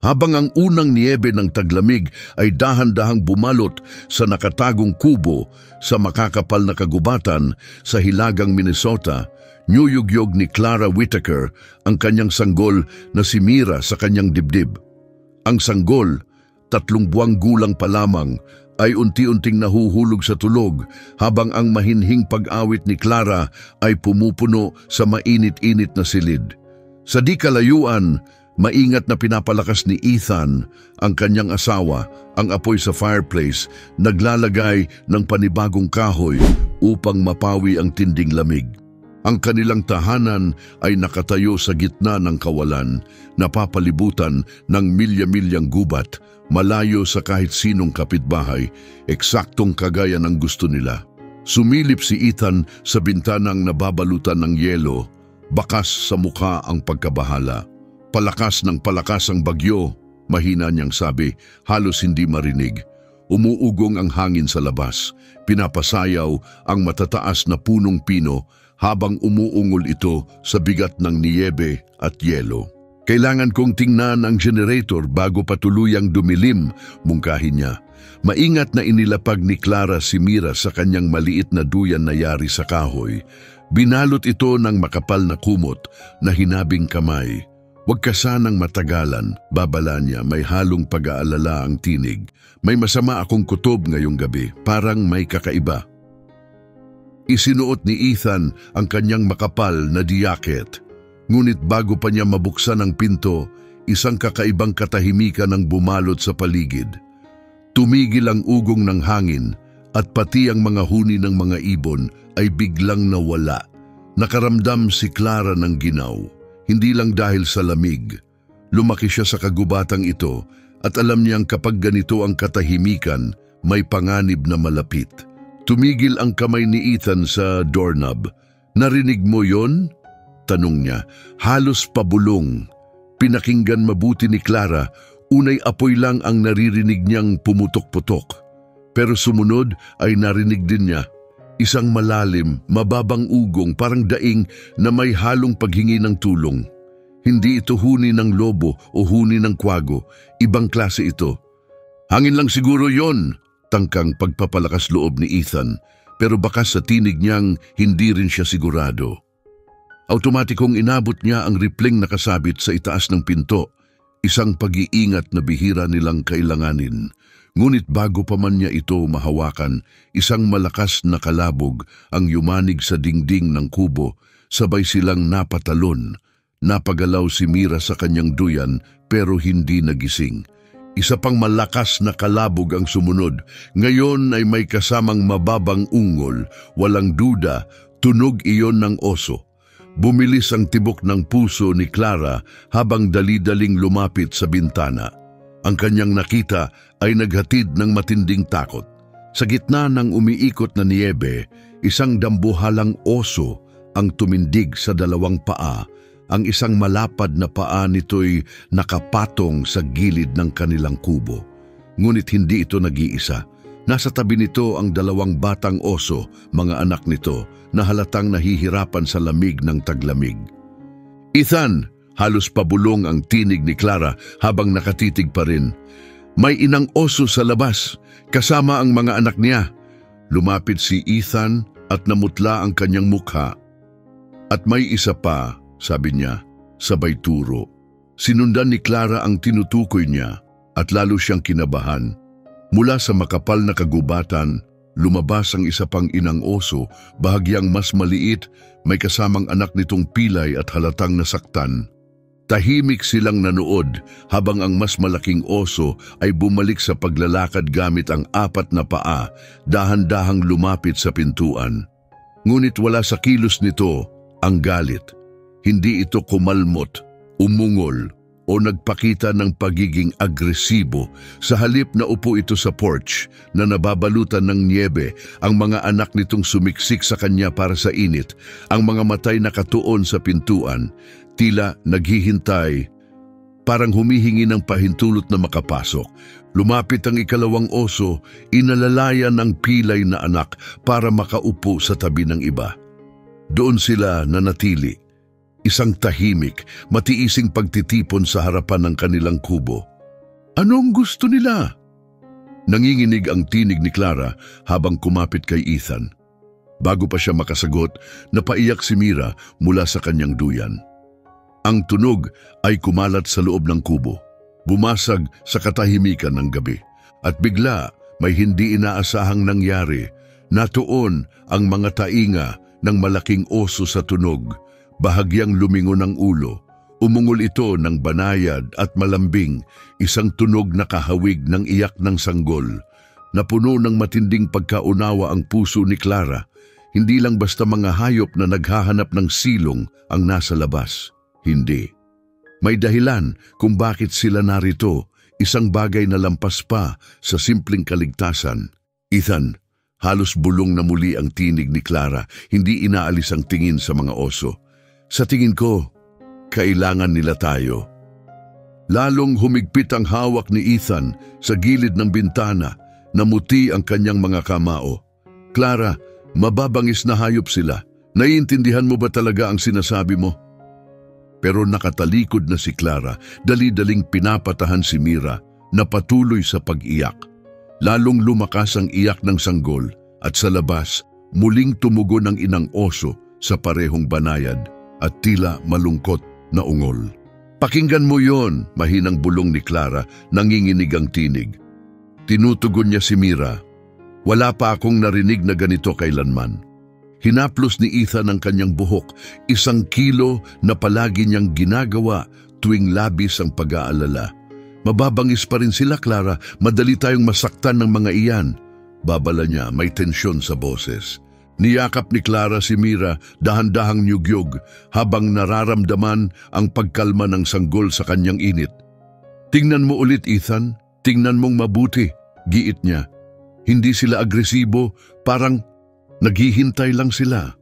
habang ang unang niyebe ng taglamig ay dahan-dahang bumalot sa nakatagong kubo sa makakapal na kagubatan sa hilagang Minnesota, niyugyog ni Clara Whitaker ang kanyang sanggol na si Mira sa kanyang dibdib. Ang sanggol, 3 buwang gulang pa lamang, ay unti-unting nahuhulog sa tulog habang ang mahinhing pag-awit ni Clara ay pumupuno sa mainit-init na silid. Sa di kalayuan, maingat na pinapalakas ni Ethan, ang kanyang asawa, ang apoy sa fireplace, naglalagay ng panibagong kahoy upang mapawi ang tinding lamig. Ang kanilang tahanan ay nakatayo sa gitna ng kawalan, napapalibutan ng milya-milyang gubat, malayo sa kahit sinong kapitbahay, eksaktong kagaya ng gusto nila. Sumilip si Ethan sa bintanang nababalutan ng yelo, bakas sa mukha ang pagkabahala. Palakas ng palakas ang bagyo, mahina niyang sabi, halos hindi marinig. Umuugong ang hangin sa labas, pinapasayaw ang matataas na punong pino habang umuungol ito sa bigat ng niyebe at yelo. Kailangan kong tingnan ang generator bago patuluyang dumilim, mungkahin niya. Maingat na inilapag ni Clara si Mira sa kanyang maliit na duyan na yari sa kahoy. Binalot ito ng makapal na kumot na hinabing kamay. Huwag ka sanang matagalan, babala niya, may halong pag-aalala ang tinig. May masama akong kutob ngayong gabi, parang may kakaiba. Isinuot ni Ethan ang kanyang makapal na diyaket. Ngunit bago pa niya mabuksan ang pinto, isang kakaibang katahimikan ang bumalot sa paligid. Tumigil ang ugong ng hangin at pati ang mga huni ng mga ibon ay biglang nawala. Nakaramdam si Clara ng ginaw. Hindi lang dahil sa lamig. Lumaki siya sa kagubatang ito at alam niyang kapag ganito ang katahimikan, may panganib na malapit. Tumigil ang kamay ni Ethan sa doorknob. Narinig mo yon? Tanong niya. Halos pabulong. Pinakinggan mabuti ni Clara, unay apoy lang ang naririnig niyang pumutok-putok. Pero sumunod ay narinig din niya. Isang malalim, mababang ugong, parang daing na may halong paghingi ng tulong. Hindi ito huni ng lobo o huni ng kwago. Ibang klase ito. Hangin lang siguro yon, tangkang pagpapalakas loob ni Ethan. Pero bakas sa tinig niyang hindi rin siya sigurado. Automatikong inabot niya ang ripling na kasabit sa itaas ng pinto. Isang pag-iingat na bihira nilang kailanganin. Ngunit bago pa man niya ito mahawakan, isang malakas na kalabog ang yumanig sa dingding ng kubo, sabay silang napatalon. Napagalaw si Mira sa kanyang duyan pero hindi nagising. Isa pang malakas na kalabog ang sumunod. Ngayon ay may kasamang mababang ungol, walang duda, tunog iyon ng oso. Bumilis ang tibok ng puso ni Clara habang dali-daling lumapit sa bintana. Ang kanyang nakita ay naghatid ng matinding takot. Sa gitna ng umiikot na niyebe, isang dambuhalang oso ang tumindig sa 2 paa. Ang isang malapad na paa nito'y nakapatong sa gilid ng kanilang kubo. Ngunit hindi ito nag-iisa. Nasa tabi nito ang 2 batang oso, mga anak nito, na halatang nahihirapan sa lamig ng taglamig. Ethan! Halos pabulong ang tinig ni Clara habang nakatitig pa rin. May inang oso sa labas, kasama ang mga anak niya. Lumapit si Ethan at namutla ang kanyang mukha. At may isa pa, sabi niya, sabay turo. Sinundan ni Clara ang tinutukoy niya at lalo siyang kinabahan. Mula sa makapal na kagubatan, lumabas ang isa pang inang oso, bahagyang mas maliit, may kasamang anak nitong pilay at halatang nasaktan. Tahimik silang nanood habang ang mas malaking oso ay bumalik sa paglalakad gamit ang 4 na paa, dahan-dahang lumapit sa pintuan. Ngunit wala sa kilos nito ang galit. Hindi ito kumalmot, umungol, o nagpakita ng pagiging agresibo. Sa halip na upo ito sa porch na nababalutan ng niebe, ang mga anak nitong sumiksik sa kanya para sa init, ang mga matay nakatuon sa pintuan, tila naghihintay, parang humihingi ng pahintulot na makapasok. Lumapit ang 2 oso, inalalayan ng pilay na anak para makaupo sa tabi ng iba. Doon sila nanatili, isang tahimik, matiising pagtitipon sa harapan ng kanilang kubo. Anong gusto nila? Nanginginig ang tinig ni Clara habang kumapit kay Ethan. Bago pa siya makasagot, napaiyak si Mira mula sa kanyang duyan. Ang tunog ay kumalat sa loob ng kubo, bumasag sa katahimikan ng gabi. At bigla, may hindi inaasahang nangyari. Natuon ang mga tainga ng malaking oso sa tunog, bahagyang lumingon ang ulo. Umungol ito ng banayad at malambing, isang tunog na kahawig ng iyak ng sanggol. Napuno ng matinding pagkaunawa ang puso ni Clara. Hindi lang basta mga hayop na naghahanap ng silong ang nasa labas. Hindi. May dahilan kung bakit sila narito, isang bagay na lampas pa sa simpleng kaligtasan. Ethan, halos bulong na muli ang tinig ni Clara, hindi inaalis ang tingin sa mga oso. Sa tingin ko, kailangan nila tayo. Lalong humigpit ang hawak ni Ethan sa gilid ng bintana, namuti ang kanyang mga kamao. Clara, mababangis na hayop sila. Naiintindihan mo ba talaga ang sinasabi mo? Pero nakatalikod na si Clara, dali-daling pinapatahan si Mira na patuloy sa pag-iyak. Lalong lumakas ang iyak ng sanggol at sa labas, muling tumugon ang inang oso sa parehong banayad at tila malungkot na ungol. Pakinggan mo yon, mahinang bulong ni Clara, nanginginig ang tinig. Tinutugon niya si Mira. Wala pa akong narinig na ganito kailanman. Hinaplos ni Ethan ang kanyang buhok, 1 kilo na palagi niyang ginagawa tuwing labis ang pag-aalala. Mababangis pa rin sila, Clara, madali tayong masaktan ng mga iyan. Babala niya, may tensyon sa boses. Niyakap ni Clara si Mira, dahan-dahang nyugyog, habang nararamdaman ang pagkalma ng sanggol sa kanyang init. Tingnan mo ulit, Ethan. Tingnan mong mabuti, giit niya. Hindi sila agresibo, parang naghihintay lang sila.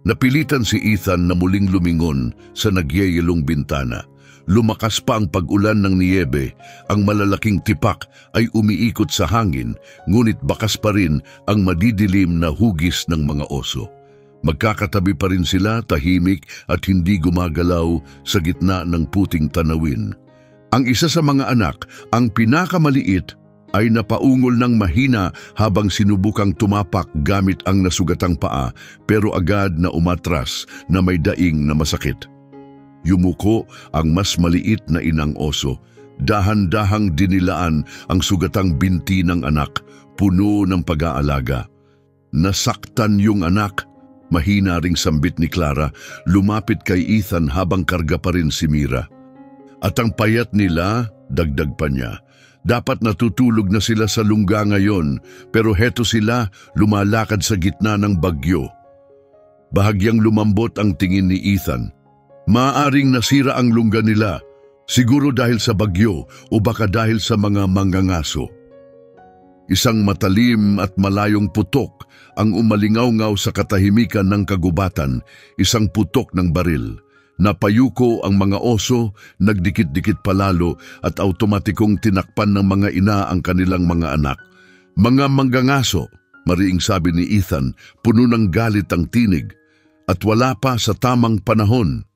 Napilitan si Ethan na muling lumingon sa nagyayelong bintana. Lumakas pa ang pag-ulan ng niyebe, ang malalaking tipak ay umiikot sa hangin, ngunit bakas pa rin ang madidilim na hugis ng mga oso. Magkakatabi pa rin sila, tahimik at hindi gumagalaw sa gitna ng puting tanawin. Ang isa sa mga anak, ang pinakamaliit, ay napaungol ng mahina habang sinubukang tumapak gamit ang nasugatang paa, pero agad na umatras na may daing na masakit. Yumuko ang mas maliit na inang oso. Dahan-dahang dinilaan ang sugatang binti ng anak, puno ng pag-aalaga. Nasaktan yung anak, mahina ring sambit ni Clara, lumapit kay Ethan habang karga pa rin si Mira. At ang payat nila, dagdag pa niya, dapat natutulog na sila sa lungga ngayon, pero heto sila lumalakad sa gitna ng bagyo. Bahagyang lumambot ang tingin ni Ethan. Maaaring nasira ang lungga nila, siguro dahil sa bagyo o baka dahil sa mga mangangaso. Isang matalim at malayong putok ang umalingaw-ngaw sa katahimikan ng kagubatan, isang putok ng baril. Napayuko ang mga oso, nagdikit-dikit palalo at automatikong tinakpan ng mga ina ang kanilang mga anak. Mga mangangaso, mariing sabi ni Ethan, puno ng galit ang tinig, at wala pa sa tamang panahon.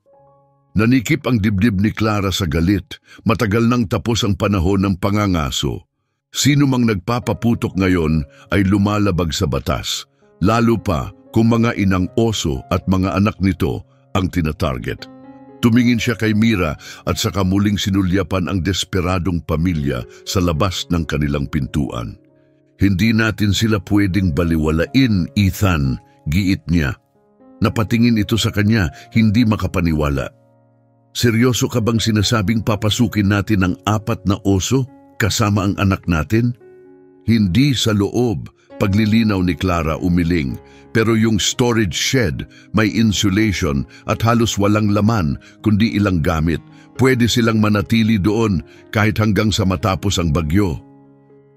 Nanikip ang dibdib ni Clara sa galit, matagal nang tapos ang panahon ng pangangaso. Sino mang nagpapaputok ngayon ay lumalabag sa batas, lalo pa kung mga inang oso at mga anak nito ang tinatarget. Tumingin siya kay Mira at saka muling sinulyapan ang desperadong pamilya sa labas ng kanilang pintuan. Hindi natin sila pwedeng baliwalain, Ethan, giit niya. Napatingin ito sa kanya, hindi makapaniwala. Seryoso ka bang sinasabing papasukin natin ang 4 na oso kasama ang anak natin? Hindi sa loob, paglilinaw ni Clara umiling, pero yung storage shed may insulation at halos walang laman kundi ilang gamit. Pwede silang manatili doon kahit hanggang sa matapos ang bagyo.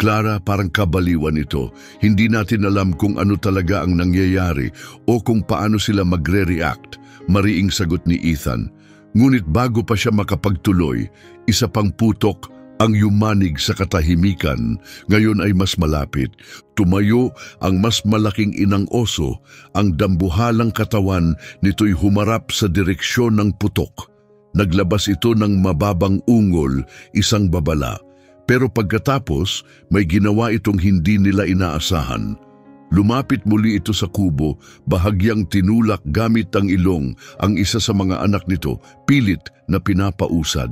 Clara, parang kabaliwan ito. Hindi natin alam kung ano talaga ang nangyayari o kung paano sila magre-react, mariing sagot ni Ethan. Ngunit bago pa siya makapagtuloy, isa pang putok ang yumanig sa katahimikan. Ngayon ay mas malapit. Tumayo ang mas malaking inang oso, ang dambuhalang katawan nito'y humarap sa direksyon ng putok. Naglabas ito ng mababang ungol, isang babala. Pero pagkatapos, may ginawa itong hindi nila inaasahan. Lumapit muli ito sa kubo, bahagyang tinulak gamit ang ilong ang isa sa mga anak nito, pilit na pinapausad.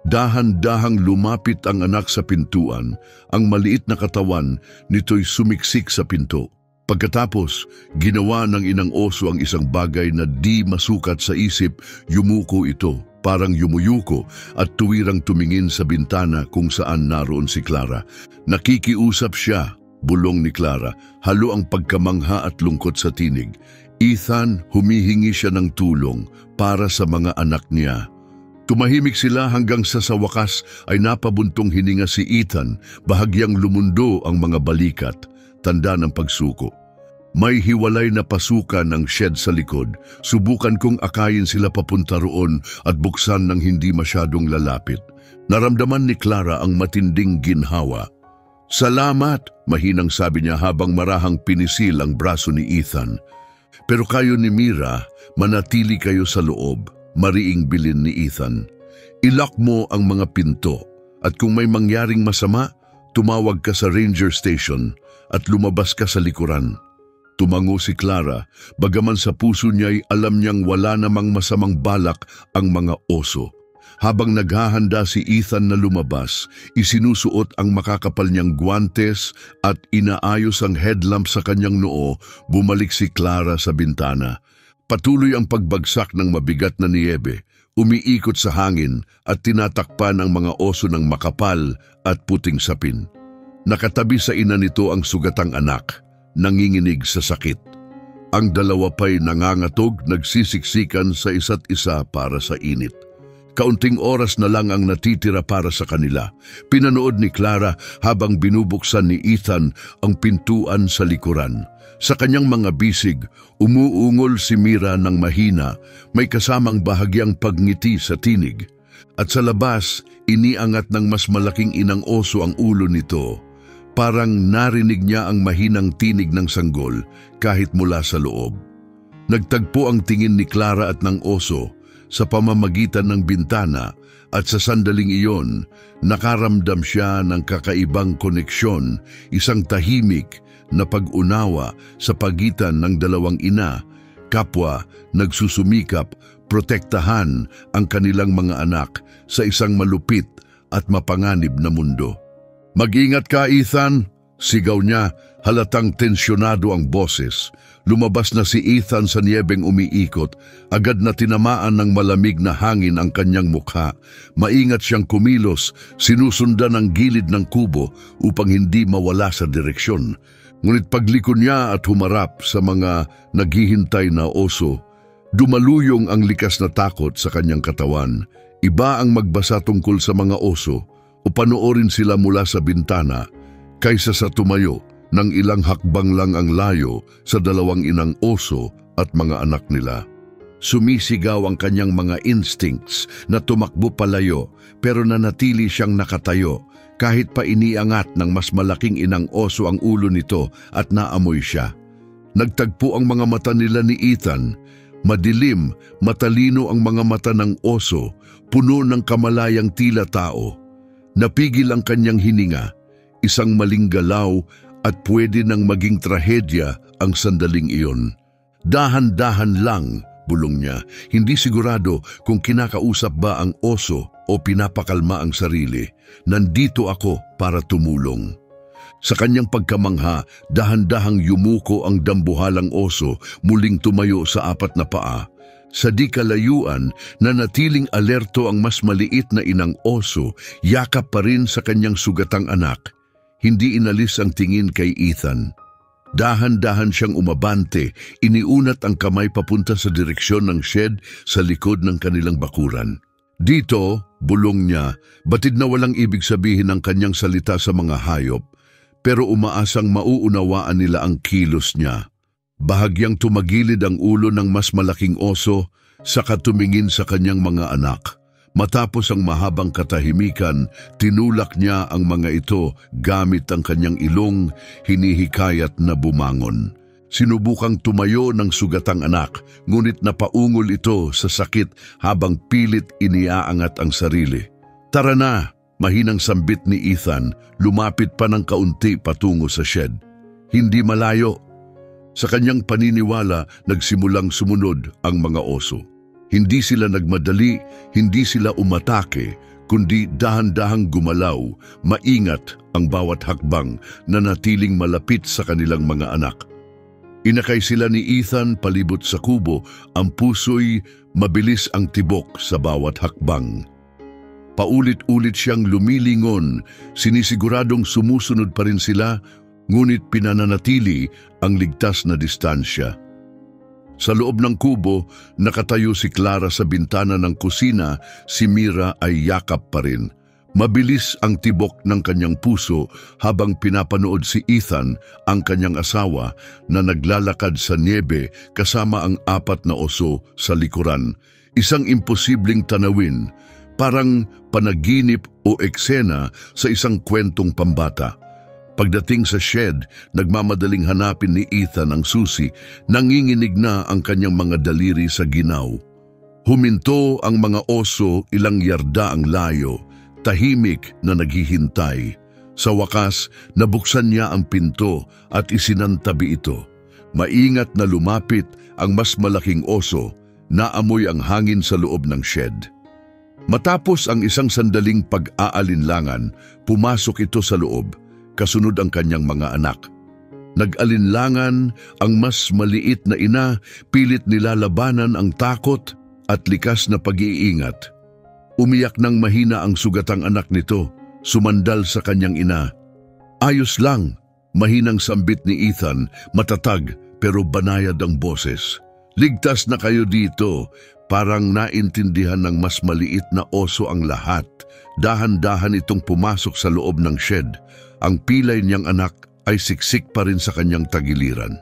Dahan-dahang lumapit ang anak sa pintuan, ang maliit na katawan nito'y sumiksik sa pinto. Pagkatapos, ginawa ng inang oso ang isang bagay na di masukat sa isip, yumuko ito, parang yumuyuko at tuwirang tumingin sa bintana kung saan naroon si Clara. Nakikiusap siya, bulong ni Clara, halo ang pagkamangha at lungkot sa tinig. Ethan, humihingi siya ng tulong para sa mga anak niya. Tumahimik sila hanggang sa wakas ay napabuntong hininga si Ethan, bahagyang lumundo ang mga balikat, tanda ng pagsuko. May hiwalay na pasukan ng shed sa likod. Subukan kong akayin sila papunta roon at buksan ng hindi masyadong lalapit. Naramdaman ni Clara ang matinding ginhawa. "Salamat," mahinang sabi niya habang marahang pinisil ang braso ni Ethan. "Pero kayo ni Mira, manatili kayo sa loob," mariing bilin ni Ethan. "Ilock mo ang mga pinto at kung may mangyaring masama, tumawag ka sa ranger station at lumabas ka sa likuran." Tumango si Clara, bagaman sa puso niya'y alam niyang wala namang masamang balak ang mga oso. Habang naghahanda si Ethan na lumabas, isinusuot ang makakapal niyang guwantes at inaayos ang headlamp sa kanyang noo, bumalik si Clara sa bintana. Patuloy ang pagbagsak ng mabigat na niyebe, umiikot sa hangin at tinatakpan ang mga oso ng makapal at puting sapin. Nakatabi sa ina nito ang sugatang anak, nanginginig sa sakit. Ang dalawa pa'y nangangatog, nagsisiksikan sa isa't isa para sa init. Kaunting oras na lang ang natitira para sa kanila. Pinanood ni Clara habang binubuksan ni Ethan ang pintuan sa likuran. Sa kanyang mga bisig, umuungol si Mira ng mahina, may kasamang bahagyang pagngiti sa tinig. At sa labas, iniangat ng mas malaking inang oso ang ulo nito. Parang narinig niya ang mahinang tinig ng sanggol kahit mula sa loob. Nagtagpo ang tingin ni Clara at ng oso sa pamamagitan ng bintana at sa sandaling iyon, nakaramdam siya ng kakaibang koneksyon, isang tahimik na pag-unawa sa pagitan ng dalawang ina, kapwa nagsusumikap, protektahan ang kanilang mga anak sa isang malupit at mapanganib na mundo. "Mag-ingat ka, Ethan!" sigaw niya, halatang tensyonado ang boses. Lumabas na si Ethan sa niyebeng umiikot, agad na tinamaan ng malamig na hangin ang kanyang mukha. Maingat siyang kumilos, sinusundan ang gilid ng kubo upang hindi mawala sa direksyon. Ngunit pagliko niya at humarap sa mga naghihintay na oso, dumaluyong ang likas na takot sa kanyang katawan. Iba ang magbasa tungkol sa mga oso o panoorin sila mula sa bintana kaysa sa tumayo ng ilang hakbang lang ang layo sa dalawang inang oso at mga anak nila. Sumisigaw ang kanyang mga instincts na tumakbo palayo pero nanatili siyang nakatayo kahit pa iniangat ng mas malaking inang oso ang ulo nito at naamoy siya. Nagtagpo ang mga mata nila ni Ethan. Madilim, matalino ang mga mata ng oso, puno ng kamalayang tila tao. Napigil ang kanyang hininga, isang maling galaw at pwede nang maging trahedya ang sandaling iyon. "Dahan-dahan lang," bulong niya, hindi sigurado kung kinakausap ba ang oso o pinapakalma ang sarili. "Nandito ako para tumulong." Sa kanyang pagkamangha, dahan-dahang yumuko ang dambuhalang oso, muling tumayo sa apat na paa. Sa di kalayuan, nanatiling alerto ang mas maliit na inang oso, yakap pa rin sa kanyang sugatang anak. Hindi inalis ang tingin kay Ethan. Dahan-dahan siyang umabante, iniunat ang kamay papunta sa direksyon ng shed sa likod ng kanilang bakuran. "Dito," bulong niya, batid na walang ibig sabihin ang kanyang salita sa mga hayop, pero umaasang mauunawaan nila ang kilos niya. Bahagyang tumagilid ang ulo ng mas malaking oso, saka tumingin sa kanyang mga anak. Matapos ang mahabang katahimikan, tinulak niya ang mga ito gamit ang kanyang ilong, hinihikayat na bumangon. Sinubukang tumayo ng sugatang anak, ngunit napaungol ito sa sakit habang pilit iniaangat ang sarili. "Tara na," Mahinang sambit ni Ethan, lumapit pa ng kaunti patungo sa shed. Hindi malayo. Sa kanyang paniniwala, nagsimulang sumunod ang mga oso. Hindi sila nagmadali, hindi sila umatake, kundi dahan-dahang gumalaw, maingat ang bawat hakbang na natiling malapit sa kanilang mga anak. Inakay sila ni Ethan palibot sa kubo, ang puso'y mabilis ang tibok sa bawat hakbang. Paulit-ulit siyang lumilingon, sinisiguradong sumusunod pa rin sila, ngunit pinananatili ang ligtas na distansya. Sa loob ng kubo, nakatayo si Clara sa bintana ng kusina, si Mira ay yakap pa rin. Mabilis ang tibok ng kanyang puso habang pinapanood si Ethan, ang kanyang asawa, na naglalakad sa niebe kasama ang 4 na oso sa likuran. Isang imposibleng tanawin, parang panaginip o eksena sa isang kwentong pambata. Pagdating sa shed, nagmamadaling hanapin ni Ethan ang susi, nanginginig na ang kanyang mga daliri sa ginaw. Huminto ang mga oso ilang yarda ang layo, tahimik na naghihintay. Sa wakas, nabuksan niya ang pinto at isinantabi ito. Maingat na lumapit ang mas malaking oso, naamoy ang hangin sa loob ng shed. Matapos ang isang sandaling pag-aalinlangan, pumasok ito sa loob, kasunod ang kanyang mga anak. Nag-alinlangan ang mas maliit na ina, pilit nilalabanan ang takot at likas na pag-iingat. Umiyak ng mahina ang sugatang anak nito, sumandal sa kanyang ina. Ayos lang, mahinang sambit ni Ethan, matatag pero banayad ang boses. Ligtas na kayo dito, parang naintindihan ng mas maliit na oso ang lahat. Dahan-dahan itong pumasok sa loob ng shed. Ang pilay niyang anak ay siksik pa rin sa kanyang tagiliran.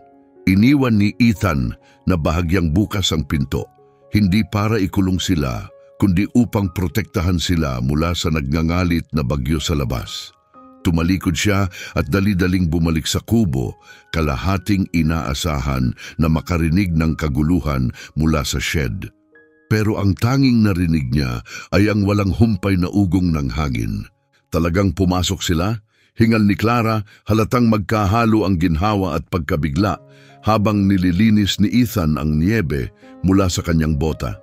Iniwan ni Ethan na bahagyang bukas ang pinto, hindi para ikulong sila, kundi upang protektahan sila mula sa nagngangalit na bagyo sa labas. Tumalikod siya at dali-daling bumalik sa kubo, kalahating inaasahan na makarinig ng kaguluhan mula sa shed. Pero ang tanging narinig niya ay ang walang humpay na ugong ng hangin. Talagang pumasok sila, hingal ni Clara, halatang magkahalo ang ginhawa at pagkabigla habang nililinis ni Ethan ang niebe mula sa kanyang bota.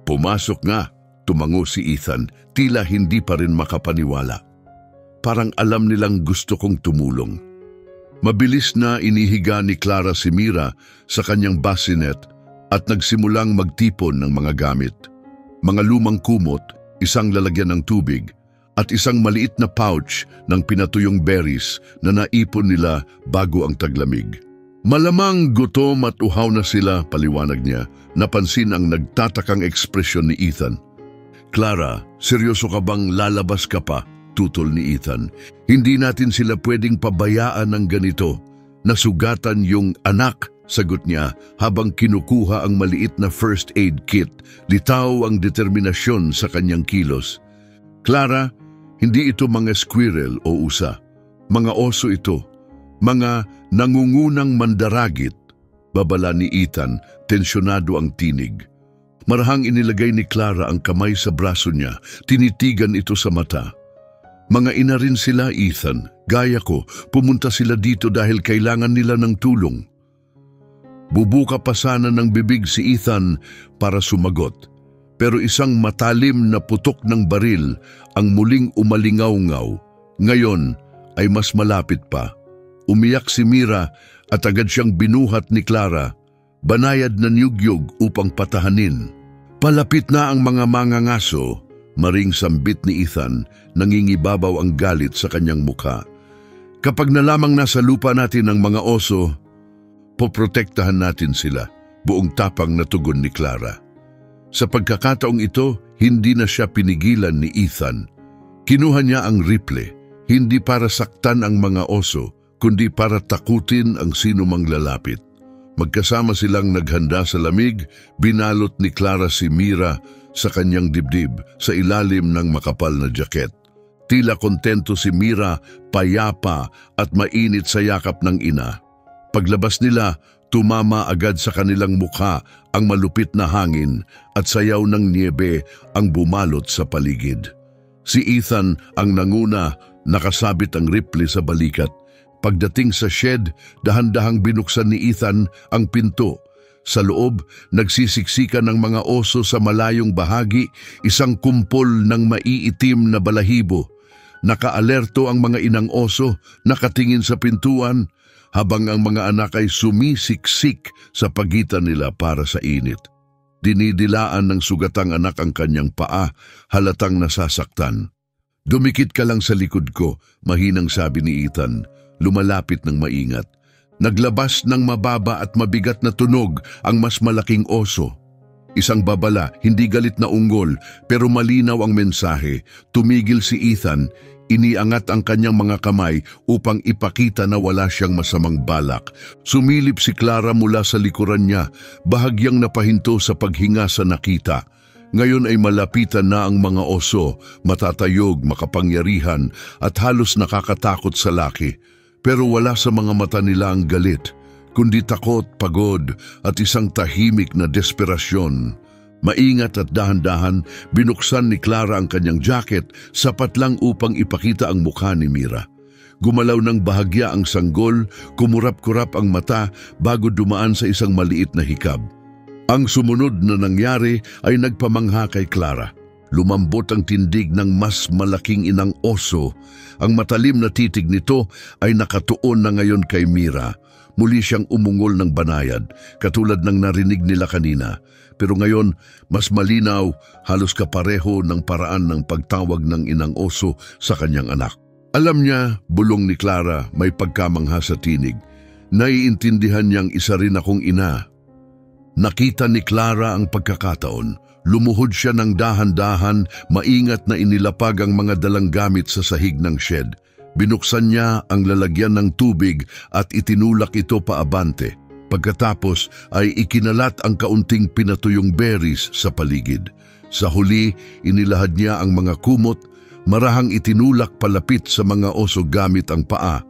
Pumasok nga, tumango si Ethan, tila hindi pa rin makapaniwala. Parang alam nilang gusto kong tumulong. Mabilis na inihiga ni Clara si Mira sa kanyang bassinet at nagsimulang magtipon ng mga gamit. Mga lumang kumot, isang lalagyan ng tubig, at isang maliit na pouch ng pinatuyong berries na naipon nila bago ang taglamig. Malamang gutom at uhaw na sila, paliwanag niya. Napansin ang nagtatakang ekspresyon ni Ethan. Clara, seryoso ka bang lalabas ka pa? Tutol ni Ethan. Hindi natin sila pwedeng pabayaan ng ganito. Nasugatan yung anak, sagot niya habang kinukuha ang maliit na first aid kit. Litaw ang determinasyon sa kanyang kilos. Clara, hindi ito mga squirrel o usa. Mga oso ito. Mga nangungunang mandaragit. Babala ni Ethan, tensyonado ang tinig. Marahang inilagay ni Clara ang kamay sa braso niya, tinitigan ito sa mata. Mga ina rin sila, Ethan. Gaya ko, pumunta sila dito dahil kailangan nila ng tulong. Bubuka pa sana ng bibig si Ethan para sumagot. Pero isang matalim na putok ng baril ang muling umalingaw-ngaw. Ngayon ay mas malapit pa. Umiyak si Mira at agad siyang binuhat ni Clara. Banayad na niyugyog upang patahanin. Palapit na ang mga mangangaso. Maring sambit ni Ethan, nangingibabaw ang galit sa kanyang mukha. Kapag nalamang nasa lupa natin ang mga oso, poprotektahan natin sila, buong tapang na tugon ni Clara. Sa pagkakataong ito, hindi na siya pinigilan ni Ethan. Kinuha niya ang rifle, hindi para saktan ang mga oso, kundi para takutin ang sinumang lalapit. Magkasama silang naghanda sa lamig, binalot ni Clara si Mira sa kanyang dibdib sa ilalim ng makapal na jaket. Tila kontento si Mira, payapa at mainit sa yakap ng ina. Paglabas nila, tumama agad sa kanilang mukha ang malupit na hangin at sayaw ng niebe ang bumalot sa paligid. Si Ethan ang nanguna, nakasabit ang rifle sa balikat. Pagdating sa shed, dahan-dahang binuksan ni Ethan ang pinto. Sa loob, nagsisiksikan ng mga oso sa malayong bahagi, isang kumpol ng maiitim na balahibo. Nakaalerto ang mga inang oso, nakatingin sa pintuan, habang ang mga anak ay sumisiksik sa pagitan nila para sa init. Dinidilaan ng sugatang anak ang kanyang paa, halatang nasasaktan. "Dumikit ka lang sa likod ko," mahinang sabi ni Ethan, lumalapit ng maingat. Naglabas ng mababa at mabigat na tunog ang mas malaking oso. Isang babala, hindi galit na ungol, pero malinaw ang mensahe. Tumigil si Ethan, iniangat ang kanyang mga kamay upang ipakita na wala siyang masamang balak. Sumilip si Clara mula sa likuran niya, bahagyang napahinto sa paghinga sa nakita. Ngayon ay malapitan na ang mga oso, matatayog, makapangyarihan at halos nakakatakot sa laki. Pero wala sa mga mata nila ang galit, kundi takot, pagod at isang tahimik na desperasyon. Maingat at dahan-dahan, binuksan ni Clara ang kanyang jacket, sapat lang upang ipakita ang mukha ni Mira. Gumalaw ng bahagya ang sanggol, kumurap-kurap ang mata bago dumaan sa isang maliit na hikab. Ang sumunod na nangyari ay nagpamangha kay Clara. Lumambot ang tindig ng mas malaking inang oso. Ang matalim na titig nito ay nakatuon na ngayon kay Mira. Muli siyang umungol ng banayad, katulad ng narinig nila kanina. Pero ngayon, mas malinaw, halos kapareho ng paraan ng pagtawag ng inang oso sa kanyang anak. Alam niya, bulong ni Clara, may pagkamangha sa tinig. Naiintindihan niyang isa rin akong ina. Nakita ni Clara ang pagkakataon. Lumuhod siya ng dahan-dahan, maingat na inilapag ang mga dalang gamit sa sahig ng shed. Binuksan niya ang lalagyan ng tubig at itinulak ito paabante. Pagkatapos ay ikinalat ang kaunting pinatuyong berries sa paligid. Sa huli, inilahad niya ang mga kumot, marahang itinulak palapit sa mga oso gamit ang paa.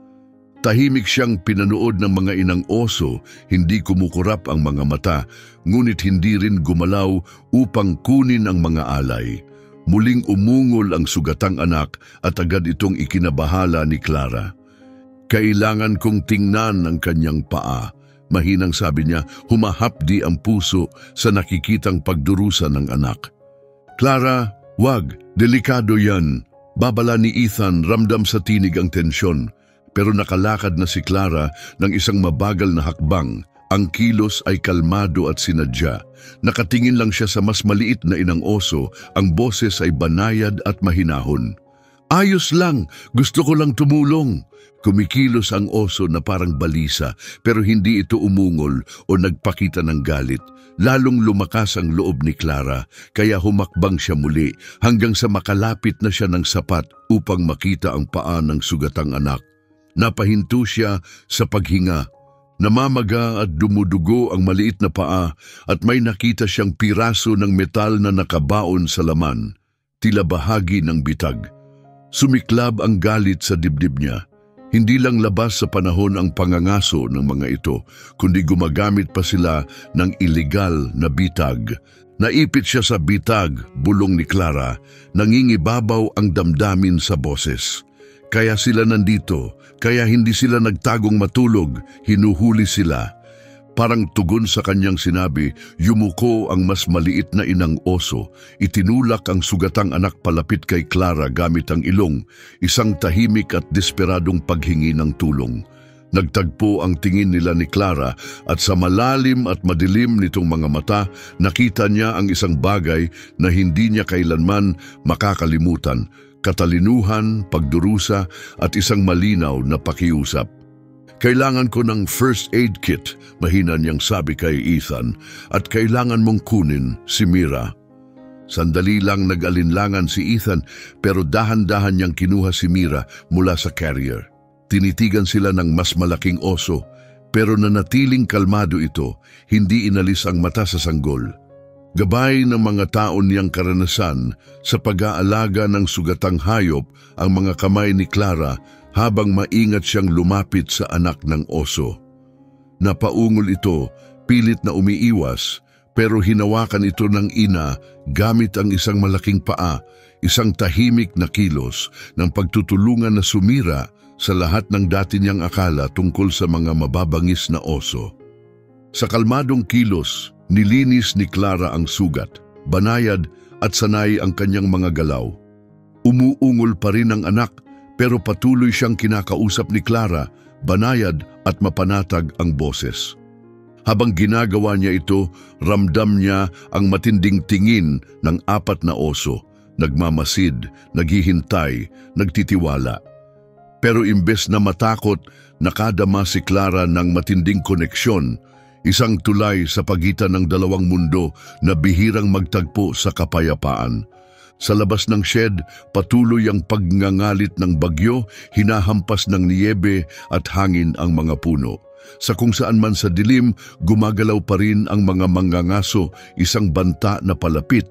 Tahimik siyang pinanood ng mga inang oso, hindi kumukurap ang mga mata, ngunit hindi rin gumalaw upang kunin ang mga alay. Muling umungol ang sugatang anak at agad itong ikinabahala ni Clara. "Kailangan kong tingnan ang kanyang paa," mahinang sabi niya, humahapdi ang puso sa nakikitang pagdurusa ng anak. "Clara, wag, delikado yan." Babala ni Ethan, ramdam sa tinig ang tensyon. Pero nakalakad na si Clara ng isang mabagal na hakbang. Ang kilos ay kalmado at sinadya. Nakatingin lang siya sa mas maliit na inang oso, ang boses ay banayad at mahinahon. "Ayos lang, gusto ko lang tumulong." Kumikilos ang oso na parang balisa, pero hindi ito umungol o nagpakita ng galit. Lalong lumakas ang loob ni Clara, kaya humakbang siya muli hanggang sa makalapit na siya ng sapat upang makita ang paa ng sugatang anak. Napahinto siya sa paghinga. Namamaga at dumudugo ang maliit na paa at may nakita siyang piraso ng metal na nakabaon sa laman, tila bahagi ng bitag. Sumiklab ang galit sa dibdib niya. Hindi lang labas sa panahon ang pangangaso ng mga ito, kundi gumagamit pa sila ng iligal na bitag. Naipit siya sa bitag, bulong ni Clara, nangingibabaw ang damdamin sa boses. Kaya sila nandito, kaya hindi sila nagtagong matulog, hinuhuli sila. Parang tugon sa kanyang sinabi, yumuko ang mas maliit na inang oso. Itinulak ang sugatang anak palapit kay Clara gamit ang ilong, isang tahimik at desperadong paghingi ng tulong. Nagtagpo ang tingin nila ni Clara at sa malalim at madilim nitong mga mata, nakita niya ang isang bagay na hindi niya kailanman makakalimutan. Katalinuhan, pagdurusa at isang malinaw na pakiusap. "Kailangan ko ng first aid kit," mahina niyang sabi kay Ethan, "at kailangan mong kunin si Mira." Sandali lang nag-alinlangan si Ethan pero dahan-dahan niyang kinuha si Mira mula sa carrier. Tinitigan sila ng mas malaking oso pero nanatiling kalmado ito, hindi inalis ang mata sa sanggol. Gabay ng mga taon niyang karanasan sa pag-aalaga ng sugatang hayop ang mga kamay ni Clara habang maingat siyang lumapit sa anak ng oso. Napaungol ito, pilit na umiiwas, pero hinawakan ito ng ina gamit ang isang malaking paa, isang tahimik na kilos ng pagtutulungan na sumira sa lahat ng dati niyang akala tungkol sa mga mababangis na oso. Sa kalmadong kilos, nilinis ni Clara ang sugat, banayad at sanay ang kanyang mga galaw. Umuungol pa rin ang anak pero patuloy siyang kinakausap ni Clara, banayad at mapanatag ang boses. Habang ginagawa niya ito, ramdam niya ang matinding tingin ng 4 na oso, nagmamasid, naghihintay, nagtitiwala. Pero imbes na matakot, nakadama si Clara ng matinding koneksyon, isang tulay sa pagitan ng dalawang mundo na bihirang magtagpo sa kapayapaan. Sa labas ng shed, patuloy ang pagngangalit ng bagyo, hinahampas ng niyebe at hangin ang mga puno. Sa kung saan man sa dilim, gumagalaw pa rin ang mga mangangaso, isang banta na palapit.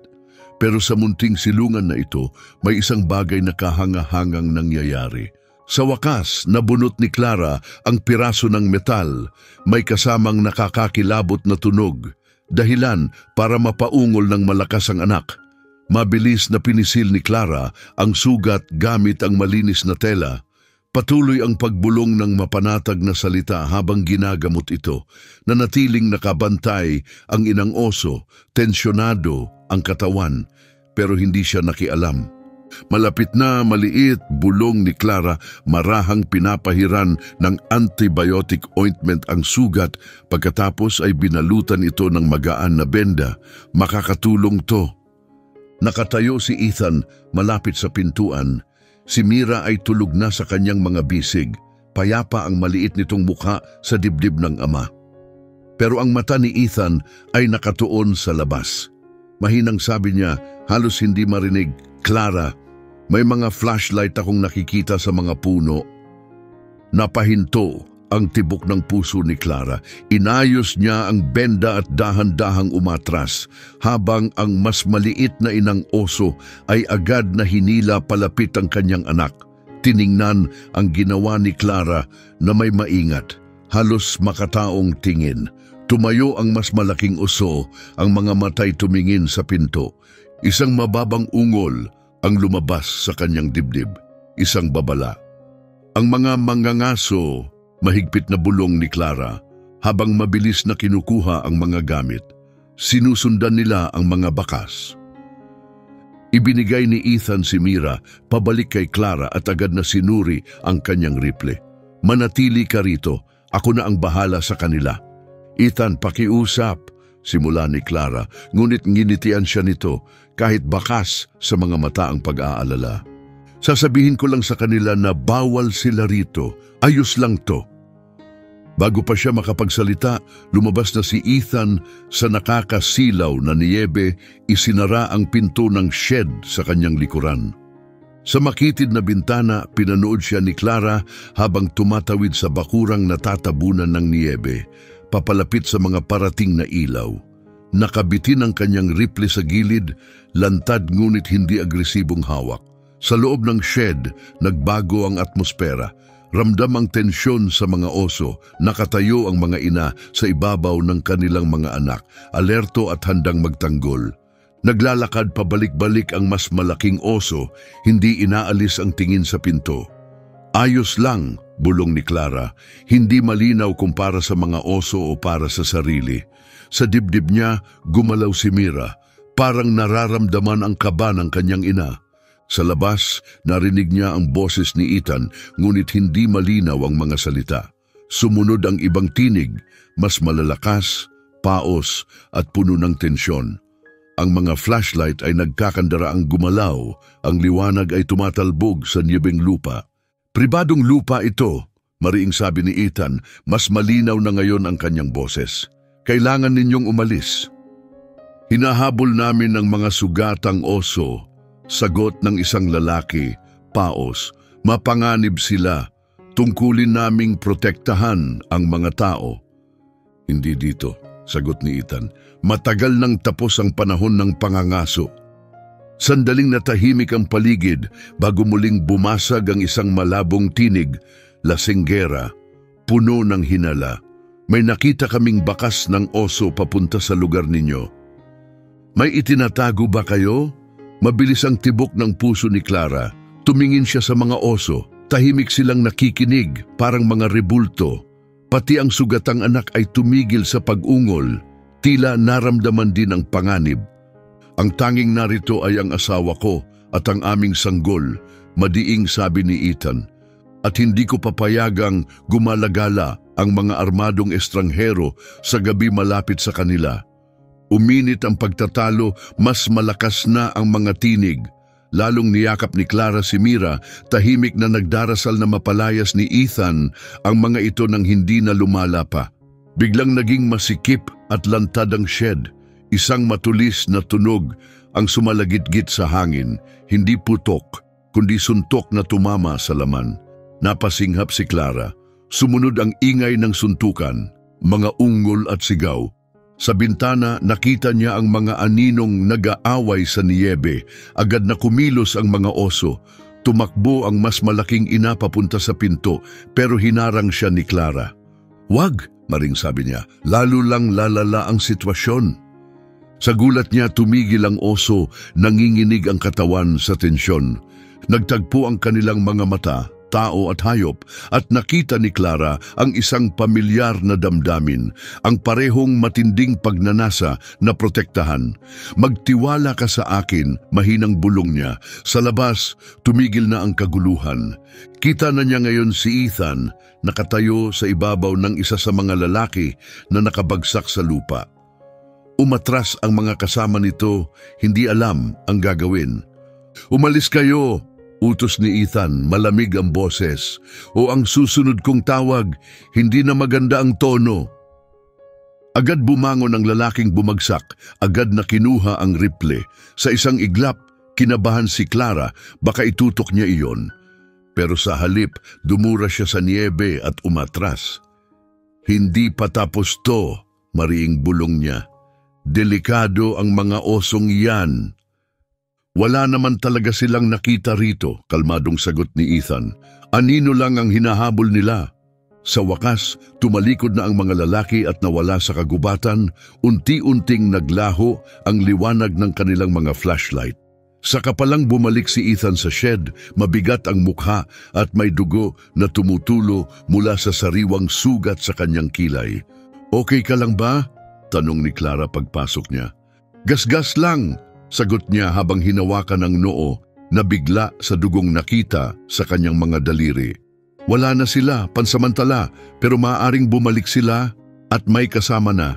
Pero sa munting silungan na ito, may isang bagay na kahanga-hangang nangyayari. Sa wakas, nabunot ni Clara ang piraso ng metal, may kasamang nakakakilabot na tunog, dahilan para mapaungol ng malakas ang anak. Mabilis na pinisil ni Clara ang sugat gamit ang malinis na tela. Patuloy ang pagbulong ng mapanatag na salita habang ginagamot ito. Nanatiling nakabantay ang inang oso, tensyonado ang katawan, pero hindi siya nakialam. Malapit na maliit, bulong ni Clara, marahang pinapahiran ng antibiotic ointment ang sugat, pagkatapos ay binalutan ito ng magaan na benda. Makakatulong to. Nakatayo si Ethan malapit sa pintuan. Si Mira ay tulog na sa kanyang mga bisig, payapa ang maliit nitong mukha sa dibdib ng ama. Pero ang mata ni Ethan ay nakatuon sa labas. Mahinang sabi niya, halos hindi marinig, "Clara, may mga flashlight akong nakikita sa mga puno." Napahinto ang tibok ng puso ni Clara. Inayos niya ang benda at dahan-dahang umatras, habang ang mas maliit na inang oso ay agad na hinila palapit ang kanyang anak. Tiningnan ang ginawa ni Clara na may maingat, halos makataong tingin. Tumayo ang mas malaking oso, ang mga matay tumingin sa pinto. Isang mababang ungol ang lumabas sa kanyang dibdib, isang babala. Ang mga mangangaso, mahigpit na bulong ni Clara, habang mabilis na kinukuha ang mga gamit. Sinusundan nila ang mga bakas. Ibinigay ni Ethan si Mira pabalik kay Clara at agad na sinuri ang kanyang rifle. "Manatili ka rito, ako na ang bahala sa kanila." "Ethan, pakiusap," simula ni Clara, ngunit nginitian siya nito kahit bakas sa mga mata ang pag-aalala. "Sasabihin ko lang sa kanila na bawal sila rito. Ayos lang to." Bago pa siya makapagsalita, lumabas na si Ethan sa nakakasilaw na niyebe, isinara ang pinto ng shed sa kanyang likuran. Sa makitid na bintana, pinanood siya ni Clara habang tumatawid sa bakurang natatabunan ng niyebe, papalapit sa mga parating na ilaw. Nakabitin ang kanyang rifle sa gilid, lantad ngunit hindi agresibong hawak. Sa loob ng shed, nagbago ang atmosfera. Ramdam ang tensyon sa mga oso, nakatayo ang mga ina sa ibabaw ng kanilang mga anak, alerto at handang magtanggol. Naglalakad pabalik-balik ang mas malaking oso, hindi inaalis ang tingin sa pinto. "Ayos lang," bulong ni Clara, hindi malinaw kung para sa mga oso o para sa sarili. Sa dibdib niya, gumalaw si Mira, parang nararamdaman ang kaba ng kanyang ina. Sa labas, narinig niya ang boses ni Ethan, ngunit hindi malinaw ang mga salita. Sumunod ang ibang tinig, mas malalakas, paos at puno ng tensyon. Ang mga flashlight ay nagkakandaraang gumalaw, ang liwanag ay tumatalbog sa niyebeng lupa. "Pribadong lupa ito," mariing sabi ni Ethan, mas malinaw na ngayon ang kanyang boses. "Kailangan ninyong umalis." "Hinahabol namin ng mga sugatang oso," sagot ng isang lalaki, paos. "Mapanganib sila. Tungkulin naming protektahan ang mga tao." "Hindi dito," sagot ni Ethan. "Matagal nang tapos ang panahon ng pangangaso." Sandaling natahimik ang paligid bago muling bumasag ang isang malabong tinig, lasinggera, puno ng hinala. "May nakita kaming bakas ng oso papunta sa lugar ninyo." "May itinatago ba kayo?" Mabilis ang tibok ng puso ni Clara. Tumingin siya sa mga oso. Tahimik silang nakikinig, parang mga rebulto. Pati ang sugatang anak ay tumigil sa pag-ungol. Tila naramdaman din ang panganib. Ang tanging narito ay ang asawa ko at ang aming sanggol, madiing sabi ni Ethan. At hindi ko papayagang gumalagala ang mga armadong estranghero sa gabi malapit sa kanila. Uminit ang pagtatalo, mas malakas na ang mga tinig. Lalong niyakap ni Clara si Mira, tahimik na nagdarasal na mapalayas ni Ethan ang mga ito nang hindi na lumala pa. Biglang naging masikip at lantad ang shed. Isang matulis na tunog ang sumalagit-git sa hangin, hindi putok, kundi suntok na tumama sa laman. Napasinghap si Clara. Sumunod ang ingay ng suntukan, mga ungol at sigaw. Sa bintana, nakita niya ang mga aninong nag-aaway sa niyebe. Agad na kumilos ang mga oso. Tumakbo ang mas malaking ina papunta sa pinto, pero hinarang siya ni Clara. "Wag," maring sabi niya, "lalo lang lalala ang sitwasyon." Sa gulat niya, tumigil ang oso, nanginginig ang katawan sa tensyon. Nagtagpo ang kanilang mga mata, tao at hayop, at nakita ni Clara ang isang pamilyar na damdamin, ang parehong matinding pagnanasa na protektahan. "Magtiwala ka sa akin," mahinang bulong niya. Sa labas, tumigil na ang kaguluhan. Kita na niya ngayon si Ethan, nakatayo sa ibabaw ng isa sa mga lalaki na nakabagsak sa lupa. Umatras ang mga kasama nito, hindi alam ang gagawin. "Umalis kayo!" utos ni Ethan, malamig ang boses. "O ang susunod kong tawag, hindi na maganda ang tono." Agad bumangon ang lalaking bumagsak, agad na kinuha ang rifle. Sa isang iglap, kinabahan si Clara, baka itutok niya iyon. Pero sa halip, dumura siya sa niebe at umatras. "Hindi pa tapos to," mariing bulong niya. "Delikado ang mga osong yan." "Wala naman talaga silang nakita rito," kalmadong sagot ni Ethan. "Anino lang ang hinahabol nila." Sa wakas, tumalikod na ang mga lalaki at nawala sa kagubatan. Unti-unting naglaho ang liwanag ng kanilang mga flashlight. Saka palang bumalik si Ethan sa shed, mabigat ang mukha at may dugo na tumutulo mula sa sariwang sugat sa kanyang kilay. "Okay ka lang ba?" tanong ni Clara pagpasok niya. "Gasgas lang," sagot niya habang hinawakan ang noo na bigla sa dugong nakita sa kanyang mga daliri. Wala na sila, pansamantala, pero maaaring bumalik sila at may kasama na.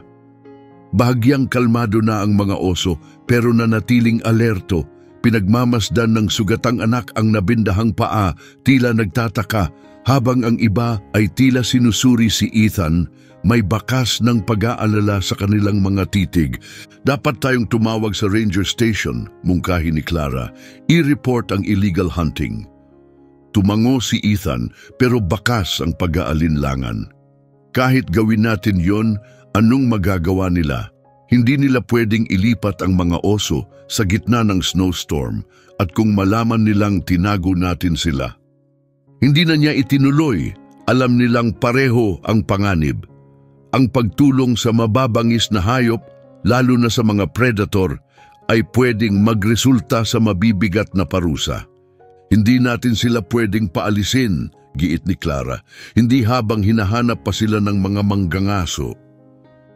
Bahagyang kalmado na ang mga oso pero nanatiling alerto. Pinagmamasdan ng sugatang anak ang nabindahang paa, tila nagtataka, habang ang iba ay tila sinusuri si Ethan. May bakas ng pag-aalala sa kanilang mga titig. "Dapat tayong tumawag sa ranger station," mungkahi ni Clara. "I-report ang illegal hunting." Tumango si Ethan pero bakas ang pag-aalinlangan. "Kahit gawin natin yon, anong magagawa nila? Hindi nila pwedeng ilipat ang mga oso sa gitna ng snowstorm at kung malaman nilang tinago natin sila." Hindi na niya itinuloy. Alam nilang pareho ang panganib. Ang pagtulong sa mababangis na hayop, lalo na sa mga predator, ay pwedeng magresulta sa mabibigat na parusa. "Hindi natin sila pwedeng paalisin," giit ni Clara, "hindi habang hinahanap pa sila ng mga manggangaso."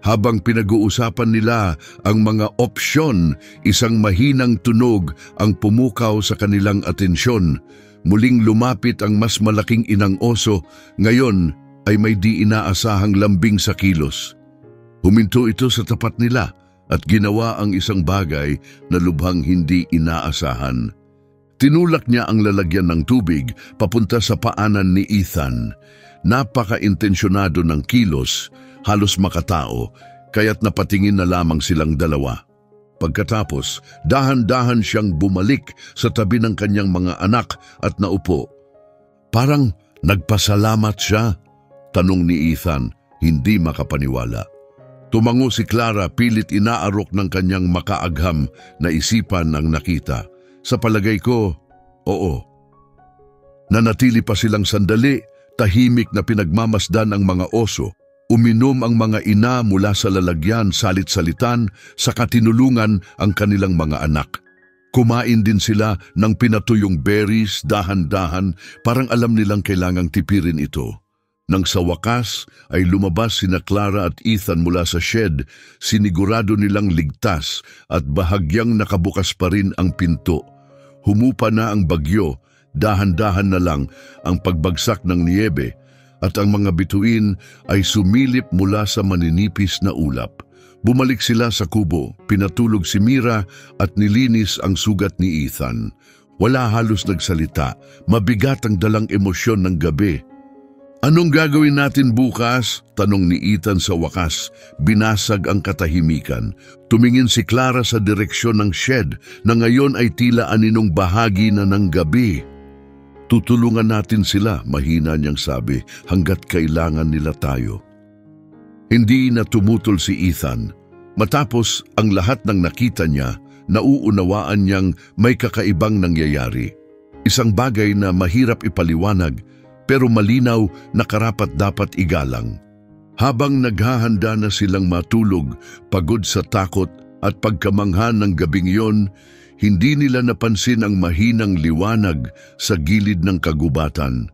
Habang pinag-uusapan nila ang mga opsyon, isang mahinang tunog ang pumukaw sa kanilang atensyon. Muling lumapit ang mas malaking inang oso, ngayon ay may di inaasahang lambing sa kilos. Huminto ito sa tapat nila at ginawa ang isang bagay na lubhang hindi inaasahan. Tinulak niya ang lalagyan ng tubig papunta sa paanan ni Ethan. Napaka-intensyonado ng kilos, halos makatao, kaya't napatingin na lamang silang dalawa. Pagkatapos, dahan-dahan siyang bumalik sa tabi ng kanyang mga anak at naupo. "Parang nagpasalamat siya?" tanong ni Ethan, hindi makapaniwala. Tumango si Clara, pilit inaarok ng kanyang makaagham na isipan ang nakita. "Sa palagay ko, oo." Nanatili pa silang sandali, tahimik na pinagmamasdan ang mga oso. Uminom ang mga ina mula sa lalagyan, salit-salitan, sa katinulungan ang kanilang mga anak. Kumain din sila ng pinatuyong berries, dahan-dahan, parang alam nilang kailangang tipirin ito. Nang sa wakas ay lumabas sina Clara at Ethan mula sa shed, sinigurado nilang ligtas at bahagyang nakabukas pa rin ang pinto. Humupa na ang bagyo, dahan-dahan na lang ang pagbagsak ng niyebe at ang mga bituin ay sumilip mula sa maninipis na ulap. Bumalik sila sa kubo, pinatulog si Mira at nilinis ang sugat ni Ethan. Wala halos nagsalita, mabigat ang dalang emosyon ng gabi. "Anong gagawin natin bukas?" tanong ni Ethan sa wakas. Binasag ang katahimikan. Tumingin si Clara sa direksyon ng shed na ngayon ay tila aninong bahagi na ng gabi. "Tutulungan natin sila," mahina niyang sabi, "hanggat kailangan nila tayo." Hindi na tumutol si Ethan. Matapos ang lahat ng nakita niya, nauunawaan niyang may kakaibang nangyayari. Isang bagay na mahirap ipaliwanag pero malinaw na karapat-dapat igalang. Habang naghahanda na silang matulog, pagod sa takot at pagkamangha ng gabing iyon, hindi nila napansin ang mahinang liwanag sa gilid ng kagubatan.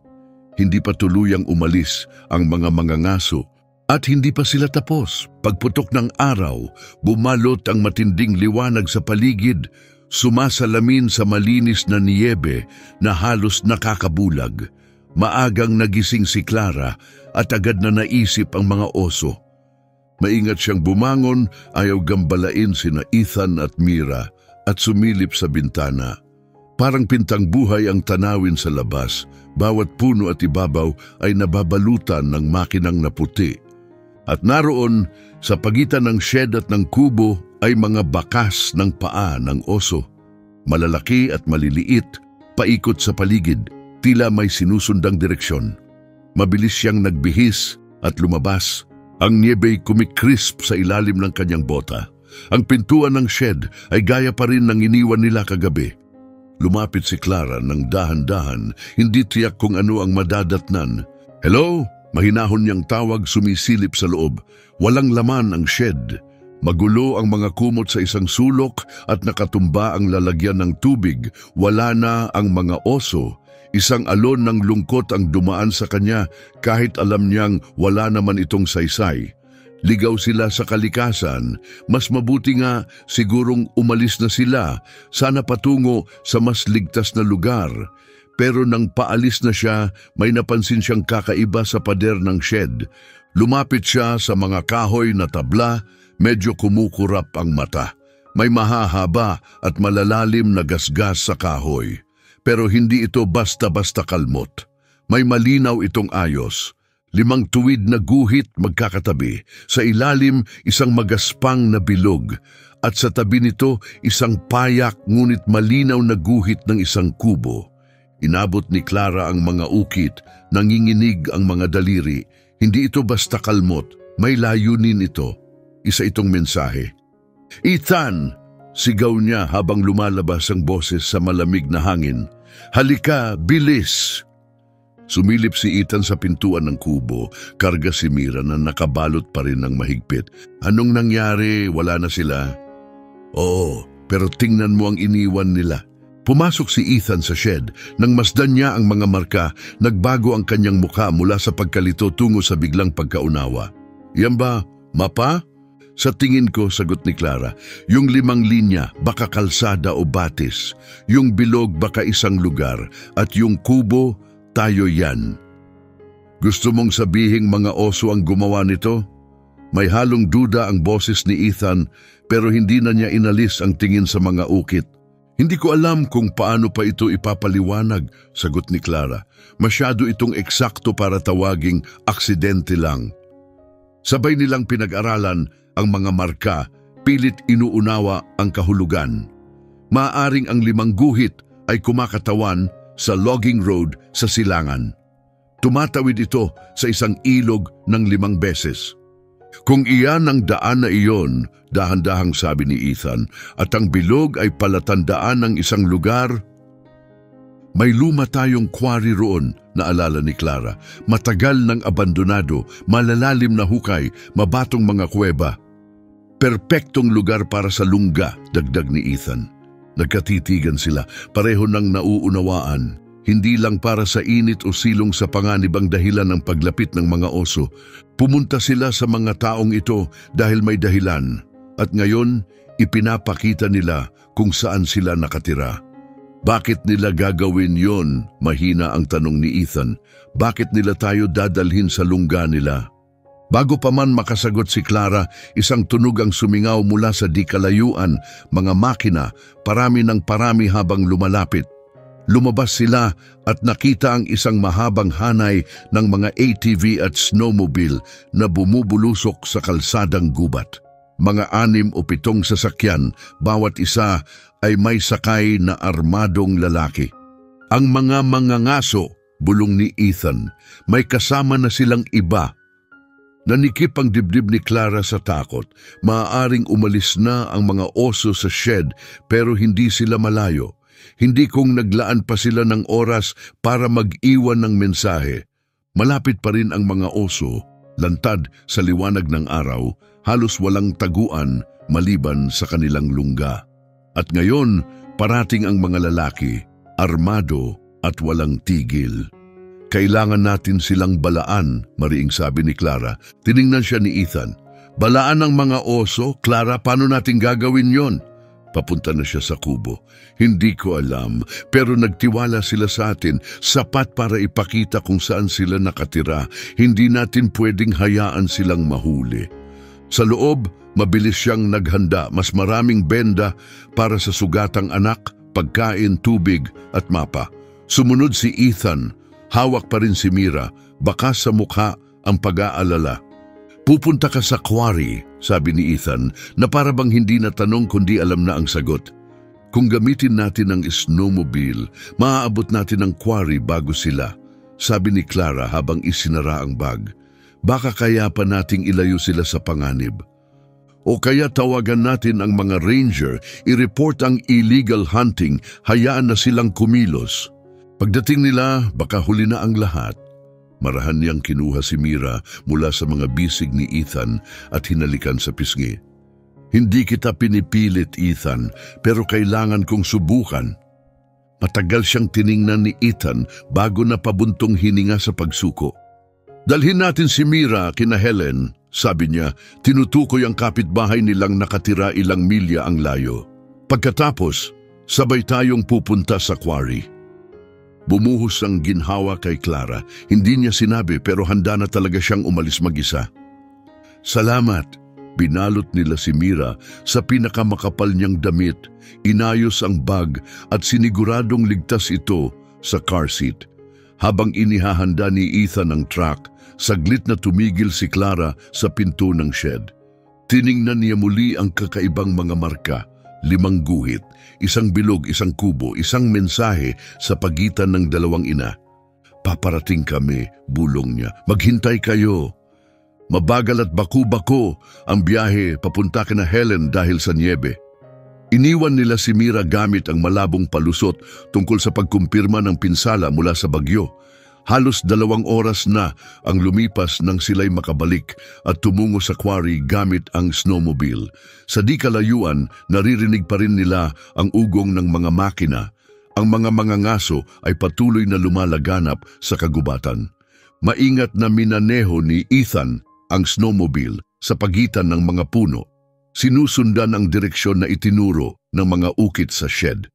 Hindi pa tuluyang umalis ang mga mangangaso at hindi pa sila tapos. Pagputok ng araw, bumalot ang matinding liwanag sa paligid, sumasalamin sa malinis na niyebe na halos nakakabulag. Maagang nagising si Clara at agad na naisip ang mga oso. Maingat siyang bumangon, ayaw gambalain sina Ethan at Mira at sumilip sa bintana. Parang pintang buhay ang tanawin sa labas. Bawat puno at ibabaw ay nababalutan ng makinang na puti. At naroon, sa pagitan ng shed at ng kubo ay mga bakas ng paa ng oso. Malalaki at maliliit, paikot sa paligid, tila may sinusundang direksyon. Mabilis siyang nagbihis at lumabas. Ang niyebey kumikrisp sa ilalim ng kanyang bota. Ang pintuan ng shed ay gaya pa rin ng iniwan nila kagabi. Lumapit si Clara ng dahan-dahan, hindi tiyak kung ano ang madadatnan. "Hello?" Mahinahon niyang tawag, sumisilip sa loob. Walang laman ang shed. Magulo ang mga kumot sa isang sulok at nakatumba ang lalagyan ng tubig. Wala na ang mga oso. Isang alon ng lungkot ang dumaan sa kanya kahit alam niyang wala naman itong saysay. Ligaw sila sa kalikasan. Mas mabuti nga sigurong umalis na sila, sana patungo sa mas ligtas na lugar. Pero nang paalis na siya, may napansin siyang kakaiba sa pader ng shed. Lumapit siya sa mga kahoy na tabla, medyo kumukurap ang mata. May mahahaba at malalalim na gasgas sa kahoy. Pero hindi ito basta-basta kalmot. May malinaw itong ayos. 5 tuwid na guhit magkakatabi. Sa ilalim, isang magaspang na bilog. At sa tabi nito, isang payak ngunit malinaw na guhit ng isang kubo. Inabot ni Clara ang mga ukit, nanginginig ang mga daliri. Hindi ito basta kalmot, may layunin ito. Isa itong mensahe. "Ethan!" sigaw niya habang lumalabas ang boses sa malamig na hangin. "Halika, bilis!" Sumilip si Ethan sa pintuan ng kubo, karga si Mira na nakabalot pa rin ng mahigpit. "Anong nangyari? Wala na sila?" "Oo, pero tingnan mo ang iniwan nila." Pumasok si Ethan sa shed. Nang masdan niya ang mga marka, nagbago ang kanyang mukha mula sa pagkalito tungo sa biglang pagkaunawa. "Yan ba, mapa?" "Sa tingin ko," sagot ni Clara, "yung 5 linya, baka kalsada o batis. Yung bilog, baka isang lugar. At yung kubo, tayo yan." "Gusto mong sabihing mga oso ang gumawa nito?" May halong duda ang boses ni Ethan, pero hindi na niya inalis ang tingin sa mga ukit. "Hindi ko alam kung paano pa ito ipapaliwanag," sagot ni Clara. "Masyado itong eksakto para tawaging aksidente lang." Sabay nilang pinag-aralan ang mga marka, pilit inuunawa ang kahulugan. Maaring ang 5 guhit ay kumakatawan sa logging road sa silangan. Tumatawid ito sa isang ilog ng 5 beses. "Kung iyan ang daan na iyon," dahan-dahang sabi ni Ethan, "at ang bilog ay palatandaan ng isang lugar." "May luma tayong quarry roon," naalala ni Clara. "Matagal ng abandonado, malalalim na hukay, mabatong mga kuweba. Perpektong lugar para sa lungga," dagdag ni Ethan. Nagkatitigan sila, pareho ng nauunawaan. Hindi lang para sa init o silong sa panganib ang dahilan ng paglapit ng mga oso. Pumunta sila sa mga taong ito dahil may dahilan. At ngayon, ipinapakita nila kung saan sila nakatira. Bakit nila gagawin yon? Mahina ang tanong ni Ethan. Bakit nila tayo dadalhin sa lungga nila? Bago pa man makasagot si Clara, isang tunog ang sumingaw mula sa di kalayuan, mga makina, parami ng parami habang lumalapit. Lumabas sila at nakita ang isang mahabang hanay ng mga ATV at snowmobile na bumubulusok sa kalsadang gubat. Mga 6 o 7 sasakyan, bawat isa ay may sakay na armadong lalaki. Ang mga mangangaso, bulong ni Ethan, may kasama na silang iba. Nanikip ang dibdib ni Clara sa takot. Maaaring umalis na ang mga oso sa shed pero hindi sila malayo. Hindi kung naglaan pa sila ng oras para mag-iwan ng mensahe. Malapit pa rin ang mga oso, lantad sa liwanag ng araw, halos walang taguan maliban sa kanilang lungga. At ngayon, parating ang mga lalaki, armado at walang tigil. Kailangan natin silang balaan, mariing sabi ni Clara. Tiningnan siya ni Ethan. Balaan ng mga oso? Clara, paano natin gagawin yon? Papunta na siya sa kubo. Hindi ko alam, pero nagtiwala sila sa atin, sapat para ipakita kung saan sila nakatira. Hindi natin pwedeng hayaan silang mahuli. Sa loob, mabilis siyang naghanda, mas maraming benda para sa sugatang anak, pagkain, tubig at mapa. Sumunod si Ethan, hawak pa rin si Mira, bakas sa mukha ang pag-aalala. Pupunta ka sa quarry, sabi ni Ethan, na para bang hindi na tanong kundi alam na ang sagot. Kung gamitin natin ang snowmobile, maaabot natin ang quarry bago sila, sabi ni Clara habang isinara ang bag. Baka kaya pa nating ilayo sila sa panganib. O kaya tawagan natin ang mga ranger, i-report ang illegal hunting, hayaan na silang kumilos. Pagdating nila, baka huli na ang lahat. Marahan niyang kinuha si Mira mula sa mga bisig ni Ethan at hinalikan sa pisngi. Hindi kita pinipilit, Ethan, pero kailangan kong subukan. Matagal siyang tiningnan ni Ethan bago napabuntong hininga sa pagsuko. Dalhin natin si Mira kina Helen, sabi niya, tinutukoy ang kapitbahay nilang nakatira ilang milya ang layo. Pagkatapos, sabay tayong pupunta sa quarry. Bumuhos ang ginhawa kay Clara. Hindi niya sinabi pero handa na talaga siyang umalis mag-isa. Salamat. Binalot nila si Mira sa pinakamakapal niyang damit, inayos ang bag at siniguradong ligtas ito sa car seat. Habang inihahanda ni Ethan ang truck, saglit na tumigil si Clara sa pinto ng shed. Tiningnan niya muli ang kakaibang mga marka. 5 guhit, 1 bilog, 1 kubo, 1 mensahe sa pagitan ng 2 ina. Paparating kami, bulong niya. Maghintay kayo. Mabagal at baku-bako ang biyahe papunta kina Helen dahil sa niebe. Iniwan nila si Mira gamit ang malabong palusot tungkol sa pagkumpirma ng pinsala mula sa bagyo. Halos 2 oras na ang lumipas nang sila'y makabalik at tumungo sa quarry gamit ang snowmobile. Sa di kalayuan, naririnig pa rin nila ang ugong ng mga makina. Ang mga mangangaso ay patuloy na lumalaganap sa kagubatan. Maingat na minaneho ni Ethan ang snowmobile sa pagitan ng mga puno. Sinusundan ang direksyon na itinuro ng mga ukit sa shed.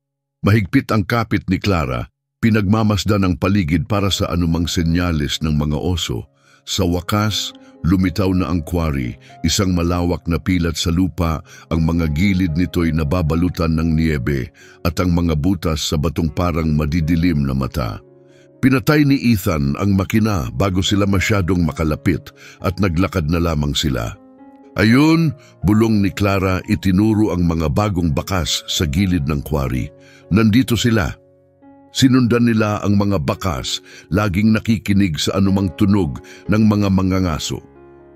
Mahigpit ang kapit ni Clara. Pinagmamasdan ang paligid para sa anumang senyales ng mga oso. Sa wakas, lumitaw na ang quarry, isang malawak na pilat sa lupa, ang mga gilid nito'y nababalutan ng niebe at ang mga butas sa batong parang madidilim na mata. Pinatay ni Ethan ang makina bago sila masyadong makalapit at naglakad na lamang sila. Ayun, bulong ni Clara, itinuro ang mga bagong bakas sa gilid ng quarry. Nandito sila. Sinundan nila ang mga bakas, laging nakikinig sa anumang tunog ng mga mangangaso.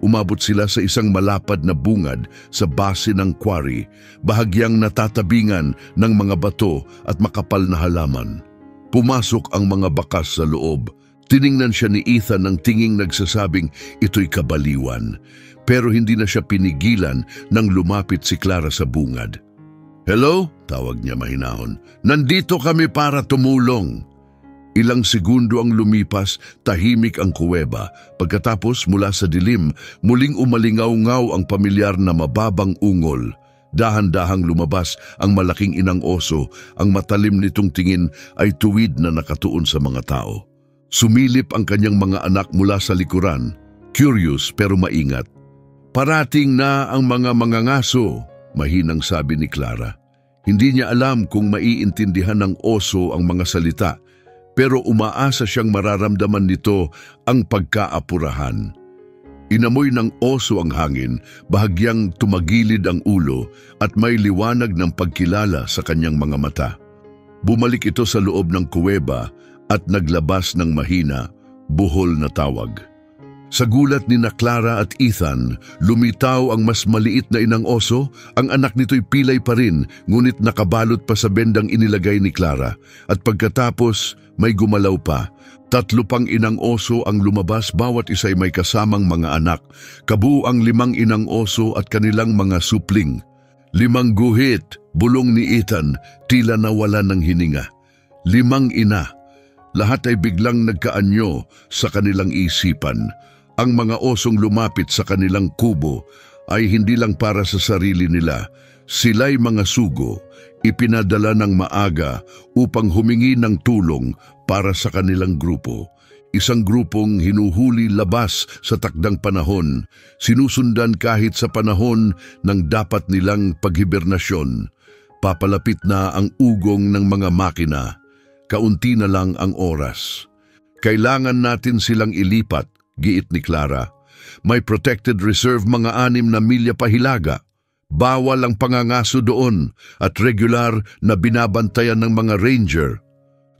Umabot sila sa isang malapad na bungad sa base ng quarry, bahagyang natatabingan ng mga bato at makapal na halaman. Pumasok ang mga bakas sa loob. Tiningnan siya ni Ethan ng tinging nagsasabing ito'y kabaliwan, pero hindi na siya pinigilan nang lumapit si Clara sa bungad. "Hello?" tawag niya mahinahon. "Nandito kami para tumulong." Ilang segundo ang lumipas, tahimik ang kuweba. Pagkatapos mula sa dilim, muling umalingaw-ngaw ang pamilyar na mababang ungol. Dahan-dahang lumabas ang malaking inang oso. Ang matalim nitong tingin ay tuwid na nakatuon sa mga tao. Sumilip ang kanyang mga anak mula sa likuran, curious pero maingat. "Parating na ang mga mangangaso," mahinang sabi ni Clara. Hindi niya alam kung maiintindihan ng oso ang mga salita, pero umaasa siyang mararamdaman nito ang pagkaapurahan. Inamoy ng oso ang hangin, bahagyang tumagilid ang ulo at may liwanag ng pagkilala sa kanyang mga mata. Bumalik ito sa loob ng kuweba at naglabas ng mahina, buhol na tawag. Sa gulat ni na Clara at Ethan, lumitaw ang mas maliit na inang oso. Ang anak nito'y pilay pa rin, ngunit nakabalot pa sa bendang inilagay ni Clara. At pagkatapos, may gumalaw pa. 3 pang inang oso ang lumabas, bawat isa'y may kasamang mga anak. Kabuuang 5 inang oso at kanilang mga supling. 5 guhit, bulong ni Ethan, tila nawala ng hininga. 5 ina. Lahat ay biglang nagkaanyo sa kanilang isipan. Ang mga osong lumapit sa kanilang kubo ay hindi lang para sa sarili nila. Sila'y mga sugo, ipinadala ng maaga upang humingi ng tulong para sa kanilang grupo. Isang grupong hinuhuli labas sa takdang panahon, sinusundan kahit sa panahon ng dapat nilang paghibernasyon. Papalapit na ang ugong ng mga makina. Kaunti na lang ang oras. Kailangan natin silang ilipat, giit ni Clara. May protected reserve mga 6 na milya pahilaga. Bawal ang pangangaso doon at regular na binabantayan ng mga ranger.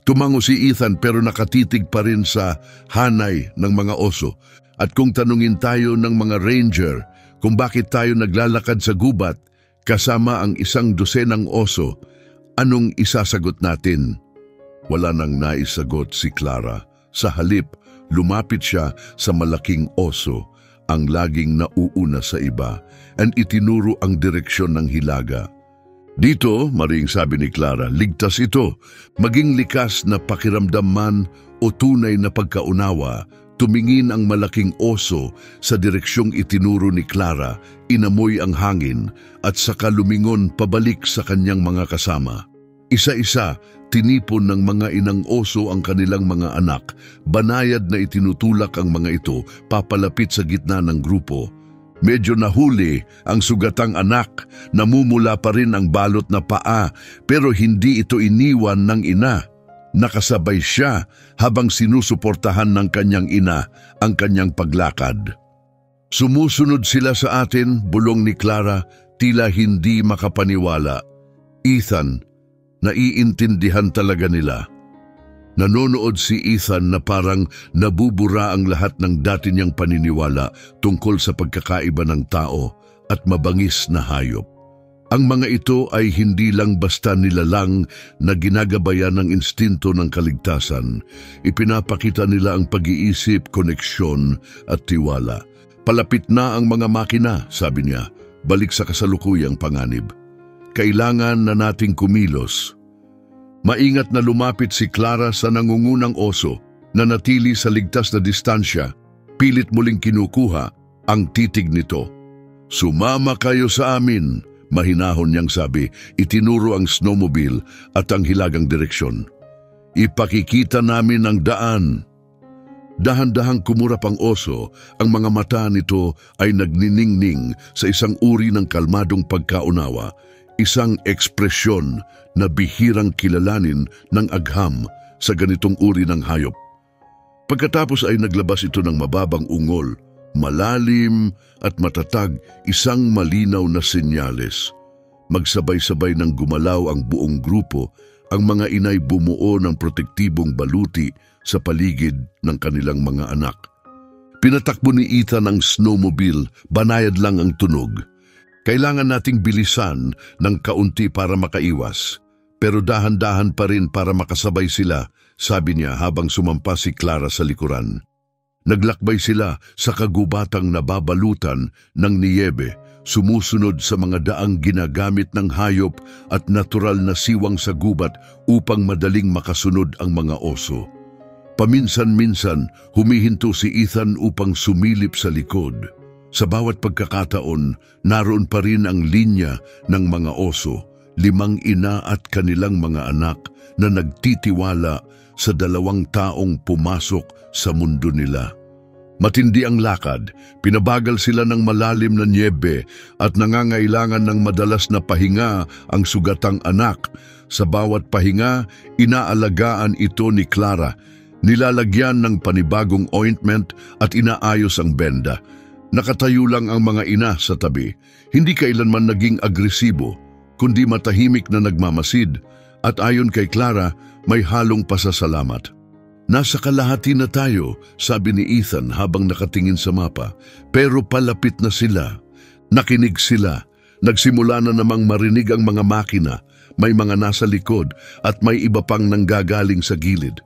Tumango si Ethan pero nakatitig pa rin sa hanay ng mga oso. At kung tanungin tayo ng mga ranger kung bakit tayo naglalakad sa gubat kasama ang 100 oso, anong isasagot natin? Wala nang naisagot si Clara. Sa halip, lumapit siya sa malaking oso, ang laging nauuna sa iba, and itinuro ang direksyon ng hilaga. "Dito," maring sabi ni Clara, "ligtas ito. Maging likas na pakiramdam man o tunay na pagkaunawa." Tumingin ang malaking oso sa direksyong itinuro ni Clara, inamoy ang hangin at saka lumingon pabalik sa kanyang mga kasama. Isa-isa, tinipon ng mga inang oso ang kanilang mga anak. Banayad na itinutulak ang mga ito papalapit sa gitna ng grupo. Medyo nahuli ang sugatang anak, namumula pa rin ang balot na paa, pero hindi ito iniwan ng ina. Nakasabay siya habang sinusuportahan ng kanyang ina ang kanyang paglakad. "Sumusunod sila sa atin," bulong ni Clara, tila hindi makapaniwala. "Ethan, naiintindihan talaga nila." Nanonood si Ethan na parang nabubura ang lahat ng dati niyang paniniwala tungkol sa pagkakaiba ng tao at mabangis na hayop. Ang mga ito ay hindi lang basta nilalang na ginagabayan ng instinto ng kaligtasan. Ipinapakita nila ang pag-iisip, koneksyon at tiwala. "Palapit na ang mga makina," sabi niya, balik sa kasalukuyang panganib. "Kailangan na nating kumilos." Maingat na lumapit si Clara sa nangungunang oso na natili sa ligtas na distansya. Pilit muling kinukuha ang titig nito. "Sumama kayo sa amin," mahinahon niyang sabi. Itinuro ang snowmobile at ang hilagang direksyon. "Ipakikita namin ang daan." Dahan-dahang kumurap ang oso, ang mga mata nito ay nagniningning sa isang uri ng kalmadong pagkaunawa, isang ekspresyon na bihirang kilalanin ng agham sa ganitong uri ng hayop. Pagkatapos ay naglabas ito ng mababang ungol, malalim at matatag, isang malinaw na senyales. Magsabay-sabay ng gumalaw ang buong grupo, ang mga inay bumuo ng protektibong baluti sa paligid ng kanilang mga anak. Pinatakbo ni Ethan ang snowmobile, banayad lang ang tunog. "Kailangan nating bilisan ng kaunti para makaiwas, pero dahan-dahan pa rin para makasabay sila," sabi niya habang sumampa si Clara sa likuran. Naglakbay sila sa kagubatang nababalutan ng niyebe, sumusunod sa mga daang ginagamit ng hayop at natural na siwang sa gubat upang madaling makasunod ang mga oso. Paminsan-minsan, humihinto si Ethan upang sumilip sa likod. Sa bawat pagkakataon, naroon pa rin ang linya ng mga oso, 5 ina at kanilang mga anak na nagtitiwala sa 2 taong pumasok sa mundo nila. Matindi ang lakad, pinabagal sila ng malalim na nyebe at nangangailangan ng madalas na pahinga ang sugatang anak. Sa bawat pahinga, inaalagaan ito ni Clara. Nilalagyan ng panibagong ointment at inaayos ang benda. Nakatayo lang ang mga ina sa tabi. Hindi kailanman naging agresibo, kundi matahimik na nagmamasid. At ayon kay Clara, may halong pasasalamat. Nasa kalahati na tayo, sabi ni Ethan habang nakatingin sa mapa. Pero palapit na sila. Nakinig sila. Nagsimula na namang marinig ang mga makina. May mga nasa likod at may iba pang nanggagaling sa gilid.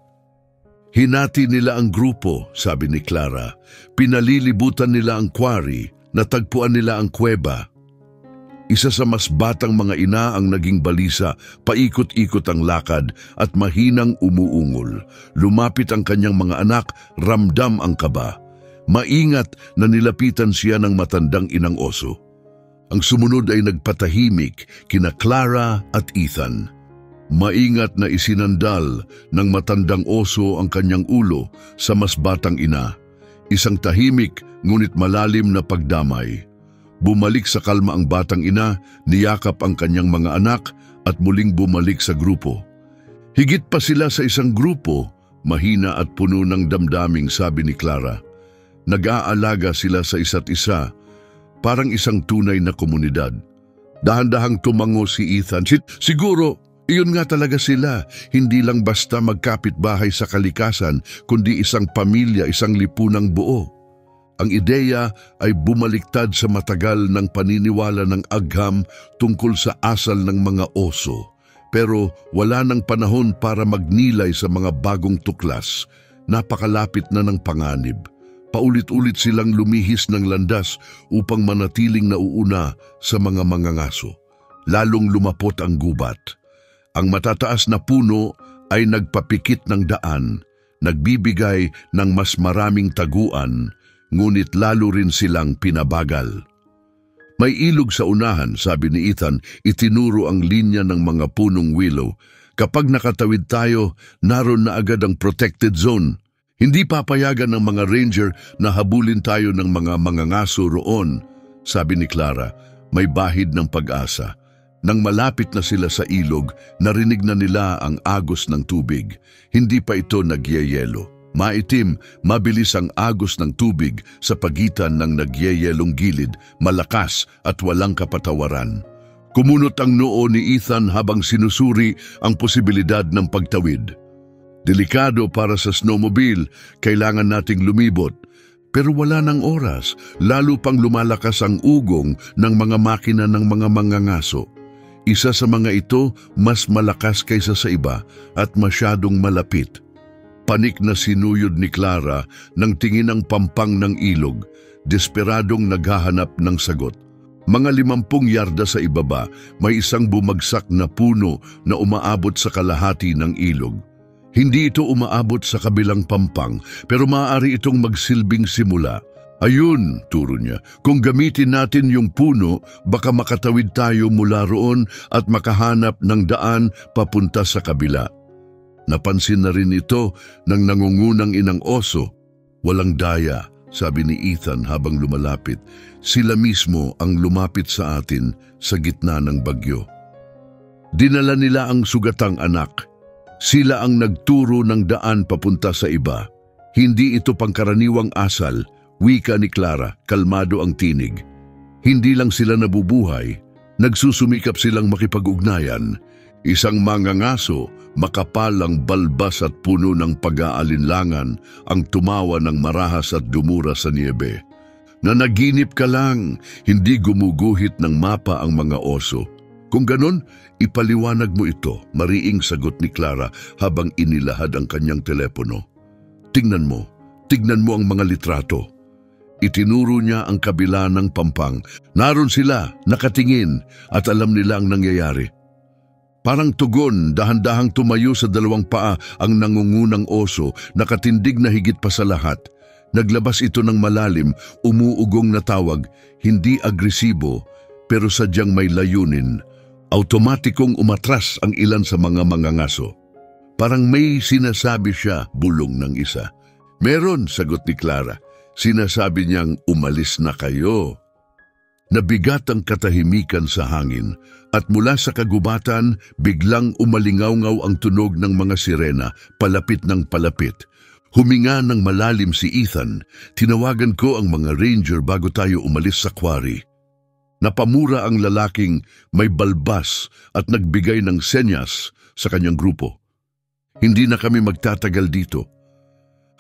Hinati nila ang grupo, sabi ni Clara. Pinalilibutan nila ang quarry, natagpuan nila ang kuweba. Isa sa mas batang mga ina ang naging balisa, paikot-ikot ang lakad at mahinang umuungol. Lumapit ang kanyang mga anak, ramdam ang kaba. Maingat na nilapitan siya ng matandang inang oso. Ang sumunod ay nagpatahimik kina Clara at Ethan. Maingat na isinandal ng matandang oso ang kanyang ulo sa mas batang ina. Isang tahimik ngunit malalim na pagdamay. Bumalik sa kalma ang batang ina, niyakap ang kanyang mga anak at muling bumalik sa grupo. Higit pa sila sa isang grupo, mahina at puno ng damdaming, sabi ni Clara. Nag-aalaga sila sa isa't isa, parang isang tunay na komunidad. Dahan-dahang tumango si Ethan. Siguro, iyon nga talaga sila, hindi lang basta magkapit-bahay sa kalikasan, kundi isang pamilya, isang lipunang buo. Ang ideya ay bumaliktad sa matagal ng paniniwala ng agham tungkol sa asal ng mga oso. Pero wala nang panahon para magnilay sa mga bagong tuklas. Napakalapit na ng panganib. Paulit-ulit silang lumihis ng landas upang manatiling nauuna sa mga mangangaso. Lalong lumapot ang gubat. Ang matataas na puno ay nagpapikit ng daan, nagbibigay ng mas maraming taguan, ngunit lalo rin silang pinabagal. May ilog sa unahan, sabi ni Ethan, itinuro ang linya ng mga punong willow. Kapag nakatawid tayo, naroon na agad ang protected zone. Hindi papayagan ng mga ranger na habulin tayo ng mga mangangaso roon, sabi ni Clara. May bahid ng pag-asa. Nang malapit na sila sa ilog, narinig na nila ang agos ng tubig. Hindi pa ito nagyeyelo. Maitim, mabilis ang agos ng tubig sa pagitan ng nagyeyelong gilid, malakas at walang kapatawaran. Kumunot ang noo ni Ethan habang sinusuri ang posibilidad ng pagtawid. Delikado para sa snowmobile, kailangan nating lumibot. Pero wala ng oras, lalo pang lumalakas ang ugong ng mga makina ng mga mangangaso. Isa sa mga ito mas malakas kaysa sa iba at masyadong malapit. Panik na sinuyod ni Clara nang tingin ang pampang ng ilog, desperadong naghahanap ng sagot. Mga 50 yarda sa ibaba, may isang bumagsak na puno na umaabot sa kalahati ng ilog. Hindi ito umaabot sa kabilang pampang, pero maaari itong magsilbing simula. Ayun, turo niya, kung gamitin natin yung puno, baka makatawid tayo mula roon at makahanap ng daan papunta sa kabila. Napansin na rin ito ng nangungunang inang oso. Walang daya, sabi ni Ethan habang lumalapit. Sila mismo ang lumapit sa atin sa gitna ng bagyo. Dinala nila ang sugatang anak. Sila ang nagturo ng daan papunta sa iba. Hindi ito pangkaraniwang asal, wika ni Clara, kalmado ang tinig. Hindi lang sila nabubuhay, nagsusumikap silang makipag-ugnayan. Isang mangangaso, makapal ang balbas at puno ng pag-aalinlangan, ang tumawa ng marahas at dumura sa niebe. Nanaginip ka lang, hindi gumuguhit ng mapa ang mga oso. Kung ganon, ipaliwanag mo ito, mariing sagot ni Clara habang inilahad ang kanyang telepono. Tignan mo ang mga litrato. Itinuro niya ang kabila ng pampang. Naroon sila, nakatingin, at alam nila ang nangyayari. Parang tugon, dahan-dahang tumayo sa dalawang paa ang nangungunang oso, nakatindig na higit pa sa lahat. Naglabas ito ng malalim, umuugong na tawag, hindi agresibo, pero sadyang may layunin. Automatikong umatras ang ilan sa mga mangangaso. Parang may sinasabi siya, bulong ng isa. Meron, sagot ni Clara. Sinasabi niyang umalis na kayo. Nabigat ang katahimikan sa hangin at mula sa kagubatan biglang umalingaw-ngaw ang tunog ng mga sirena, palapit ng palapit. Huminga ng malalim si Ethan. Tinawagan ko ang mga ranger bago tayo umalis sa quarry. Napamura ang lalaking may balbas at nagbigay ng senyas sa kanyang grupo. Hindi na kami magtatagal dito.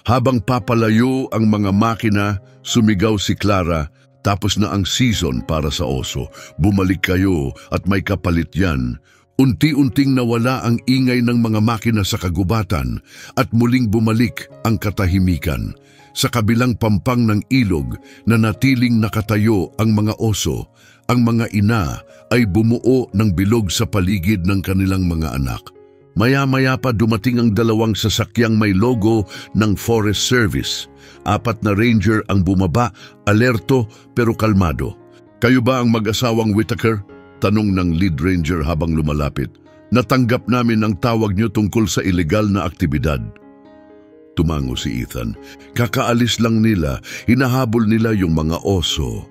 Habang papalayo ang mga makina, sumigaw si Clara, tapos na ang season para sa oso. Bumalik kayo at may kapalit yan. Unti-unting nawala ang ingay ng mga makina sa kagubatan at muling bumalik ang katahimikan. Sa kabilang pampang ng ilog na natiling nakatayo ang mga oso, ang mga ina ay bumuo ng bilog sa paligid ng kanilang mga anak. Maya-maya pa dumating ang dalawang sasakyang may logo ng Forest Service. 4 na ranger ang bumaba, alerto pero kalmado. Kayo ba ang mag-asawang Whitaker? Tanong ng lead ranger habang lumalapit. Natanggap namin ang tawag niyo tungkol sa ilegal na aktibidad. Tumango si Ethan. Kakaalis lang nila, hinahabol nila yung mga oso.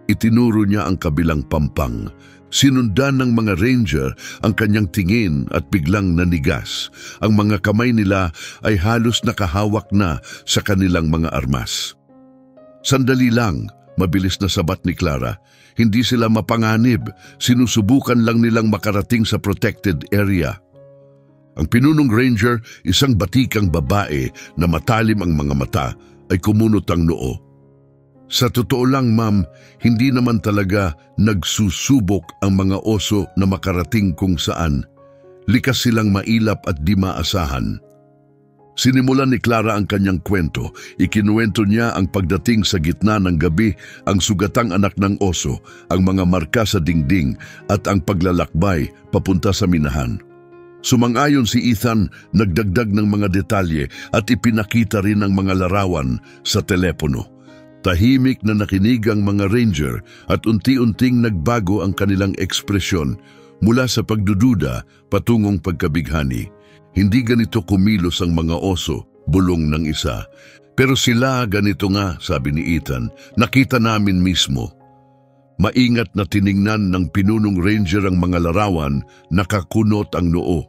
Itinuro niya ang kabilang pampang. Sinundan ng mga ranger ang kanyang tingin at biglang nanigas. Ang mga kamay nila ay halos nakahawak na sa kanilang mga armas. Sandali lang, mabilis na sabat ni Clara. Hindi sila mapanganib, sinusubukan lang nilang makarating sa protected area. Ang pinunong ranger, isang batikang babae na matalim ang mga mata, ay kumunot ang noo. Sa totoo lang, ma'am, hindi naman talaga nagsusubok ang mga oso na makarating kung saan. Likas silang mailap at di maasahan. Sinimulan ni Clara ang kanyang kwento. Ikinuwento niya ang pagdating sa gitna ng gabi, ang sugatang anak ng oso, ang mga marka sa dingding at ang paglalakbay papunta sa minahan. Sumang-ayon si Ethan, nagdagdag ng mga detalye at ipinakita rin ang mga larawan sa telepono. Tahimik na nakinig ang mga ranger at unti-unting nagbago ang kanilang ekspresyon mula sa pagdududa patungong pagkabighani. Hindi ganito kumilos ang mga oso, bulong ng isa. Pero sila ganito nga, sabi ni Ethan, nakita namin mismo. Maingat na tiningnan ng pinunong ranger ang mga larawan, nakakunot ang noo.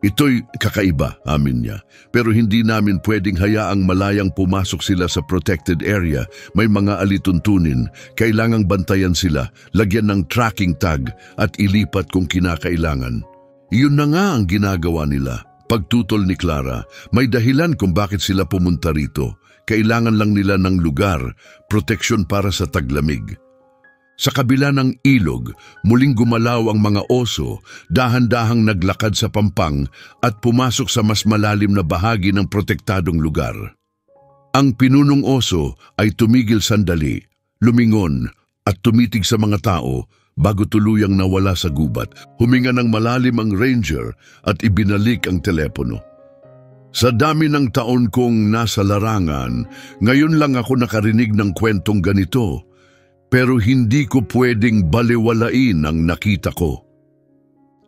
Ito'y kakaiba, amin niya. Pero hindi namin pwedeng hayaang malayang pumasok sila sa protected area. May mga alituntunin. Kailangang bantayan sila, lagyan ng tracking tag at ilipat kung kinakailangan. Iyon na nga ang ginagawa nila. Pagtutol ni Clara, may dahilan kung bakit sila pumunta rito. Kailangan lang nila ng lugar, proteksyon para sa taglamig. Sa kabila ng ilog, muling gumalaw ang mga oso, dahan-dahang naglakad sa pampang at pumasok sa mas malalim na bahagi ng protektadong lugar. Ang pinunong oso ay tumigil sandali, lumingon at tumitig sa mga tao bago tuluyang nawala sa gubat. Huminga ng malalim ang ranger at ibinalik ang telepono. Sa dami ng taon kong nasa larangan, ngayon lang ako nakarinig ng kwentong ganito. Pero hindi ko pwedeng baliwalain ang nakita ko.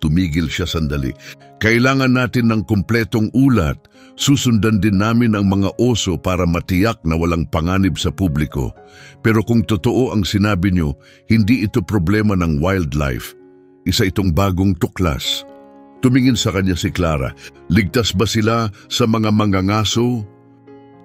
Tumigil siya sandali. Kailangan natin ng kumpletong ulat. Susundan din namin ang mga oso para matiyak na walang panganib sa publiko. Pero kung totoo ang sinabi niyo, hindi ito problema ng wildlife. Isa itong bagong tuklas. Tumingin sa kanya si Clara. Ligtas ba sila sa mga mangangaso?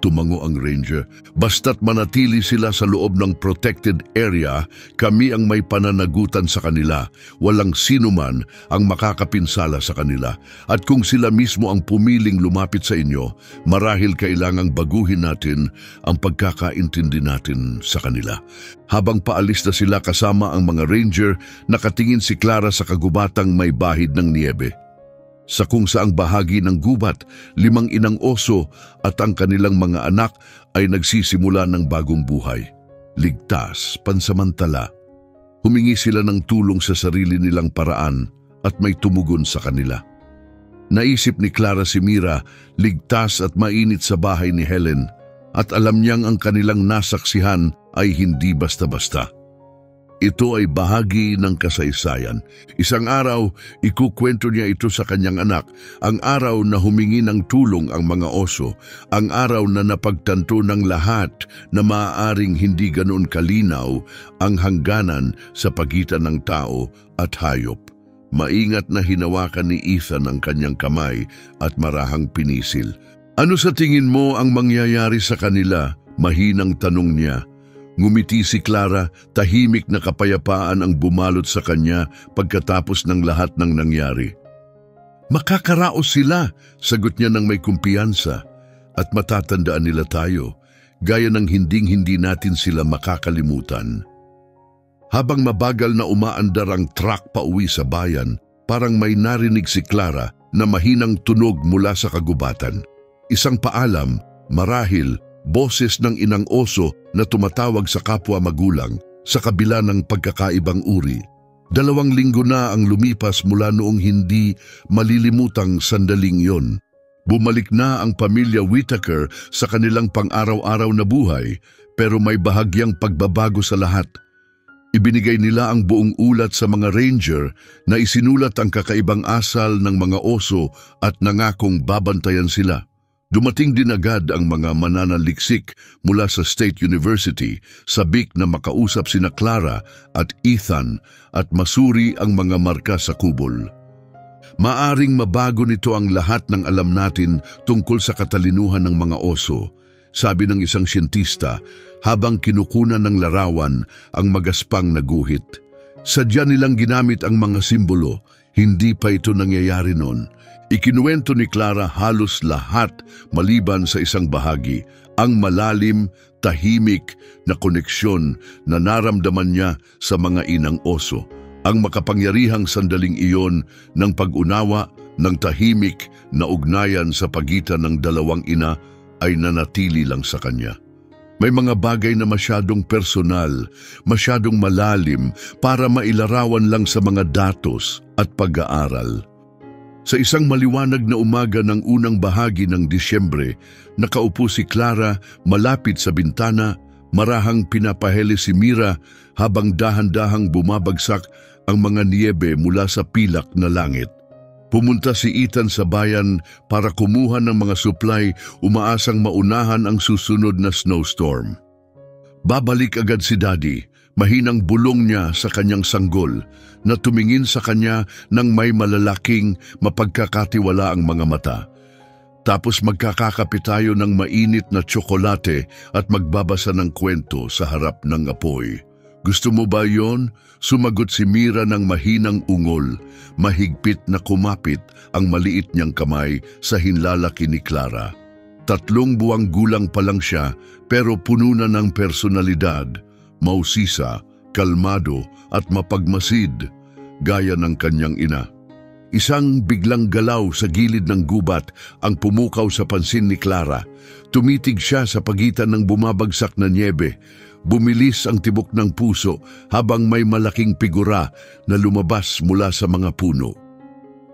Tumango ang ranger. Basta't manatili sila sa loob ng protected area, kami ang may pananagutan sa kanila. Walang sinuman ang makakapinsala sa kanila. At kung sila mismo ang pumiling lumapit sa inyo, marahil kailangang baguhin natin ang pagkakaintindi natin sa kanila. Habang paalis na sila kasama ang mga ranger, nakatingin si Clara sa kagubatang may bahid ng niebe. Sa kung saang bahagi ng gubat, 5 inang oso at ang kanilang mga anak ay nagsisimula ng bagong buhay. ligtas, pansamantala. Humingi sila ng tulong sa sarili nilang paraan at may tumugon sa kanila. Naisip ni Clara si Mira, ligtas at mainit sa bahay ni Helen, at alam niyang ang kanilang nasaksihan ay hindi basta-basta. Ito ay bahagi ng kasaysayan. Isang araw, ikukwento niya ito sa kanyang anak, ang araw na humingi ng tulong ang mga oso, ang araw na napagtanto ng lahat na maaaring hindi ganoon kalinaw ang hangganan sa pagitan ng tao at hayop. Maingat na hinawakan ni Ethan ang kanyang kamay at marahang pinisil. "Ano sa tingin mo ang mangyayari sa kanila?" Mahinang tanong niya. Ngumiti si Clara, tahimik na kapayapaan ang bumalot sa kanya pagkatapos ng lahat ng nangyari. "Makakaraos sila," sagot niya ng may kumpiyansa, "at matatandaan nila tayo, gaya ng hinding-hindi natin sila makakalimutan." Habang mabagal na umaandar ang truck pa uwi sa bayan, parang may narinig si Clara na mahinang tunog mula sa kagubatan. Isang paalam, marahil, boses ng inang oso na tumatawag sa kapwa magulang sa kabila ng pagkakaibang uri. 2 linggo na ang lumipas mula noong hindi malilimutang sandaling yon. Bumalik na ang pamilya Whittaker sa kanilang pang-araw-araw na buhay, pero may bahagyang pagbabago sa lahat. Ibinigay nila ang buong ulat sa mga ranger na isinulat ang kakaibang asal ng mga oso at nangakong babantayan sila. Dumating din agad ang mga mananaliksik mula sa State University, sabik na makausap sina Clara at Ethan at masuri ang mga marka sa kubol. Maaring mabago nito ang lahat ng alam natin tungkol sa katalinuhan ng mga oso, sabi ng isang siyentista habang kinukunan ng larawan ang magaspang na guhit. Sadya nilang ginamit ang mga simbolo, hindi pa ito nangyayari noon. Ikinuwento ni Clara halos lahat maliban sa isang bahagi, ang malalim, tahimik na koneksyon na naramdaman niya sa mga inang oso. Ang makapangyarihang sandaling iyon ng pag-unawa ng tahimik na ugnayan sa pagitan ng dalawang ina ay nanatili lang sa kanya. May mga bagay na masyadong personal, masyadong malalim para mailarawan lang sa mga datos at pag-aaral. Sa isang maliwanag na umaga ng unang bahagi ng Disyembre, nakaupo si Clara malapit sa bintana, marahang pinapaheli si Mira habang dahan-dahang bumabagsak ang mga niyebe mula sa pilak na langit. Pumunta si Ethan sa bayan para kumuha ng mga supply, umaasang maunahan ang susunod na snowstorm. Babalik agad si Daddy, mahinang bulong niya sa kanyang sanggol na tumingin sa kanya ng may malalaking mapagkakatiwala ang mga mata. Tapos magkakakape tayo ng mainit na tsokolate at magbabasa ng kwento sa harap ng apoy. "Gusto mo ba yon?" Sumagot si Mira ng mahinang ungol, mahigpit na kumapit ang maliit niyang kamay sa hinlalaki ni Clara. 3 buwang gulang pa lang siya pero puno na ng personalidad, mausisa, kalmado at mapagmasid, gaya ng kanyang ina. Isang biglang galaw sa gilid ng gubat ang pumukaw sa pansin ni Clara. Tumitig siya sa pagitan ng bumabagsak na nyebe. Bumilis ang tibok ng puso habang may malaking figura na lumabas mula sa mga puno.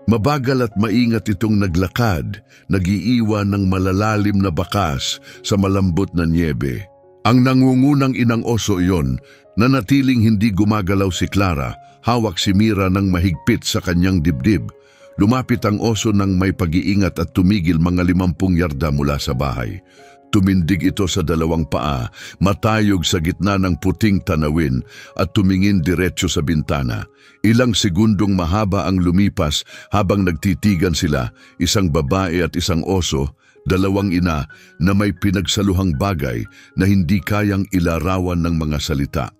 Mabagal at maingat itong naglakad, nag-iiwan ng malalalim na bakas sa malambot na nyebe. Ang nangungunang inang oso iyon, nanatiling hindi gumagalaw si Clara, hawak si Mira ng mahigpit sa kanyang dibdib. Lumapit ang oso ng may pag-iingat at tumigil mga 50 yarda mula sa bahay. Tumindig ito sa 2 paa, matayog sa gitna ng puting tanawin at tumingin diretso sa bintana. Ilang segundong mahaba ang lumipas habang nagtitigan sila, isang babae at isang oso, 2 ina na may pinagsaluhang bagay na hindi kayang ilarawan ng mga salita.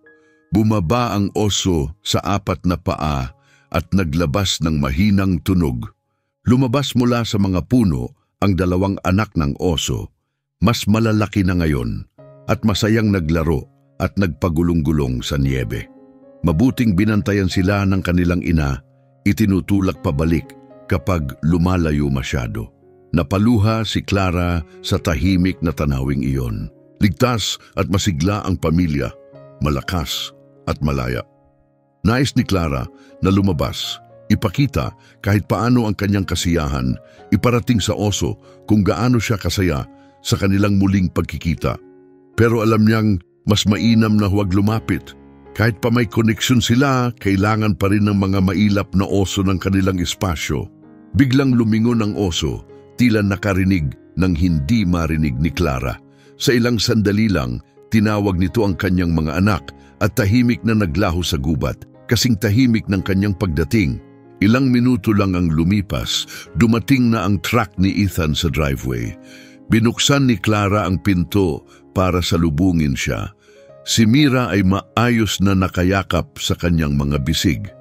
Bumaba ang oso sa 4 na paa at naglabas ng mahinang tunog. Lumabas mula sa mga puno ang 2 anak ng oso. Mas malalaki na ngayon at masayang naglaro at nagpagulong-gulong sa niebe. Mabuting binantayan sila ng kanilang ina, itinutulak pabalik kapag lumalayo masyado. Napaluha si Clara sa tahimik na tanawing iyon. Ligtas at masigla ang pamilya, malakas at malaya. Nais ni Clara na lumabas, ipakita kahit paano ang kanyang kasiyahan, iparating sa oso kung gaano siya kasaya sa kanilang muling pagkikita. Pero alam niyang mas mainam na huwag lumapit. Kahit pa may koneksyon sila, kailangan pa rin ng mga mailap na oso ng kanilang espasyo. Biglang lumingon ang oso, tila nakarinig ng hindi marinig ni Clara. Sa ilang sandali lang, tinawag nito ang kanyang mga anak at tahimik na naglaho sa gubat, kasing tahimik ng kanyang pagdating. Ilang minuto lang ang lumipas, dumating na ang truck ni Ethan sa driveway. Binuksan ni Clara ang pinto para salubungin siya. Si Mira ay maayos na nakayakap sa kanyang mga bisig.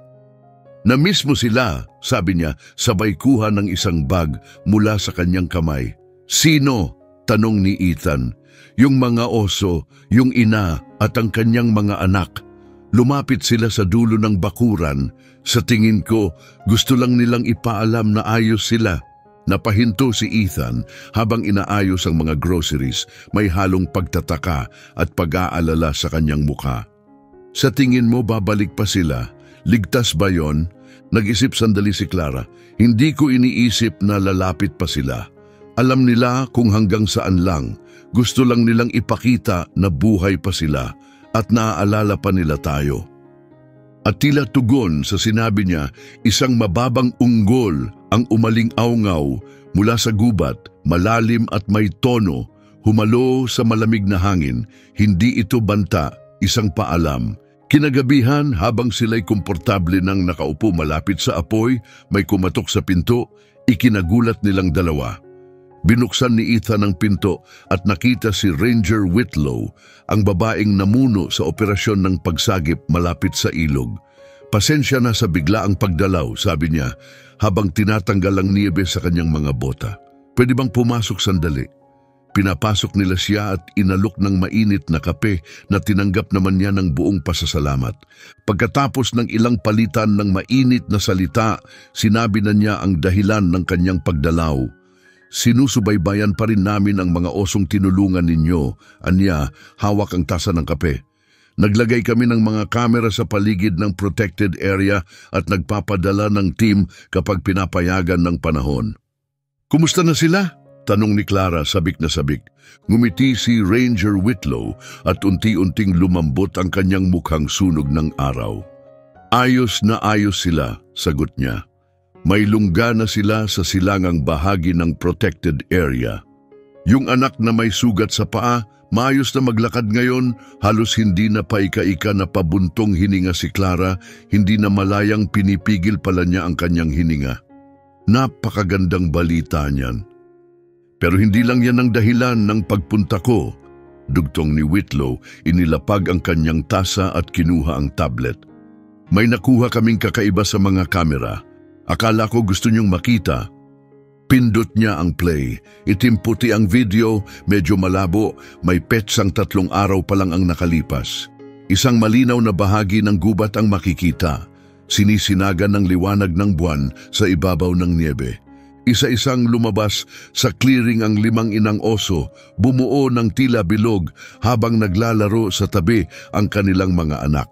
"Namiss mo sila," sabi niya, sabay kuha ng isang bag mula sa kanyang kamay. "Sino?" tanong ni Ethan. "Yung mga oso, yung ina at ang kanyang mga anak." Lumapit sila sa dulo ng bakuran. Sa tingin ko, gusto lang nilang ipaalam na ayos sila. Napahinto si Ethan habang inaayos ang mga groceries, may halong pagtataka at pag-aalala sa kanyang mukha. "Sa tingin mo babalik pa sila? Ligtas ba yon?" Nag-isip sandali si Clara. "Hindi ko iniisip na lalapit pa sila. Alam nila kung hanggang saan lang. Gusto lang nilang ipakita na buhay pa sila at naaalala pa nila tayo." At tila tugon sa sinabi niya, isang mababang unggol ang umaling-awngaw mula sa gubat, malalim at may tono, humalo sa malamig na hangin. Hindi ito banta, isang paalam. Kinagabihan, habang sila'y komportable nang nakaupo malapit sa apoy, may kumatok sa pinto, ikinagulat nilang dalawa. Binuksan ni Ethan ang pinto at nakita si Ranger Whitlow, ang babaeng namuno sa operasyon ng pagsagip malapit sa ilog. "Pasensya na sa biglaang pagdalaw," sabi niya, habang tinatanggal ang niebe sa kanyang mga bota. "Pwede bang pumasok sandali?" Pinapasok nila siya at inalok ng mainit na kape na tinanggap naman niya ng buong pasasalamat. Pagkatapos ng ilang palitan ng mainit na salita, sinabi na niya ang dahilan ng kanyang pagdalaw. "Sinusubaybayan pa rin namin ang mga osong tinulungan ninyo," anya, hawak ang tasa ng kape. "Naglagay kami ng mga kamera sa paligid ng protected area at nagpapadala ng team kapag pinapayagan ng panahon." "Kumusta na sila?" tanong ni Clara, sabik na sabik. Ngumiti si Ranger Whitlow at unti-unting lumambot ang kanyang mukhang sunog ng araw. Ayos na ayos sila," sagot niya. "May lungga na sila sa silangang bahagi ng protected area. Yung anak na may sugat sa paa, maayos na maglakad ngayon, halos hindi na paika-ika na pabuntong hininga si Clara, hindi na malayang pinipigil pala niya ang kanyang hininga. Napakagandang balita niyan. Pero hindi lang yan ang dahilan ng pagpunta ko." Dugtong ni Whitlow, inilapag ang kanyang tasa at kinuha ang tablet. "May nakuha kaming kakaiba sa mga kamera. Akala ko gusto niyong makita." Pindot niya ang play. Itim puti ang video, medyo malabo, may petsang 3 araw pa lang ang nakalipas. Isang malinaw na bahagi ng gubat ang makikita. Sinisinaga ng liwanag ng buwan sa ibabaw ng niebe. Isa-isang lumabas sa clearing ang 5 inang oso, bumuo ng tila bilog habang naglalaro sa tabi ang kanilang mga anak.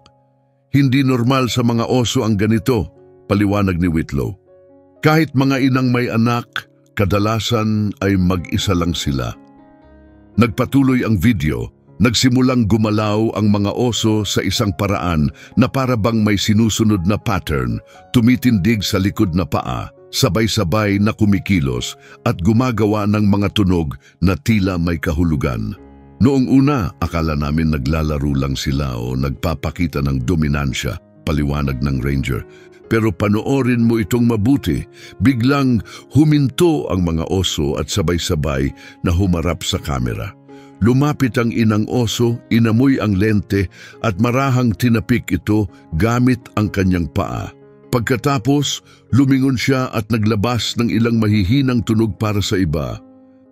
"Hindi normal sa mga oso ang ganito," paliwanag ni Whitlow. "Kahit mga inang may anak, kadalasan ay mag-isa lang sila." Nagpatuloy ang video, nagsimulang gumalaw ang mga oso sa isang paraan na para bang may sinusunod na pattern, tumitindig sa likod na paa, sabay-sabay na kumikilos at gumagawa ng mga tunog na tila may kahulugan. "Noong una, akala namin naglalaro lang sila o nagpapakita ng dominansya," paliwanag ng Ranger. "Pero panoorin mo itong mabuti, biglang huminto ang mga oso at sabay-sabay na humarap sa kamera. Lumapit ang inang oso, inamoy ang lente at marahang tinapik ito gamit ang kanyang paa. Pagkatapos, lumingon siya at naglabas ng ilang mahihinang tunog para sa iba.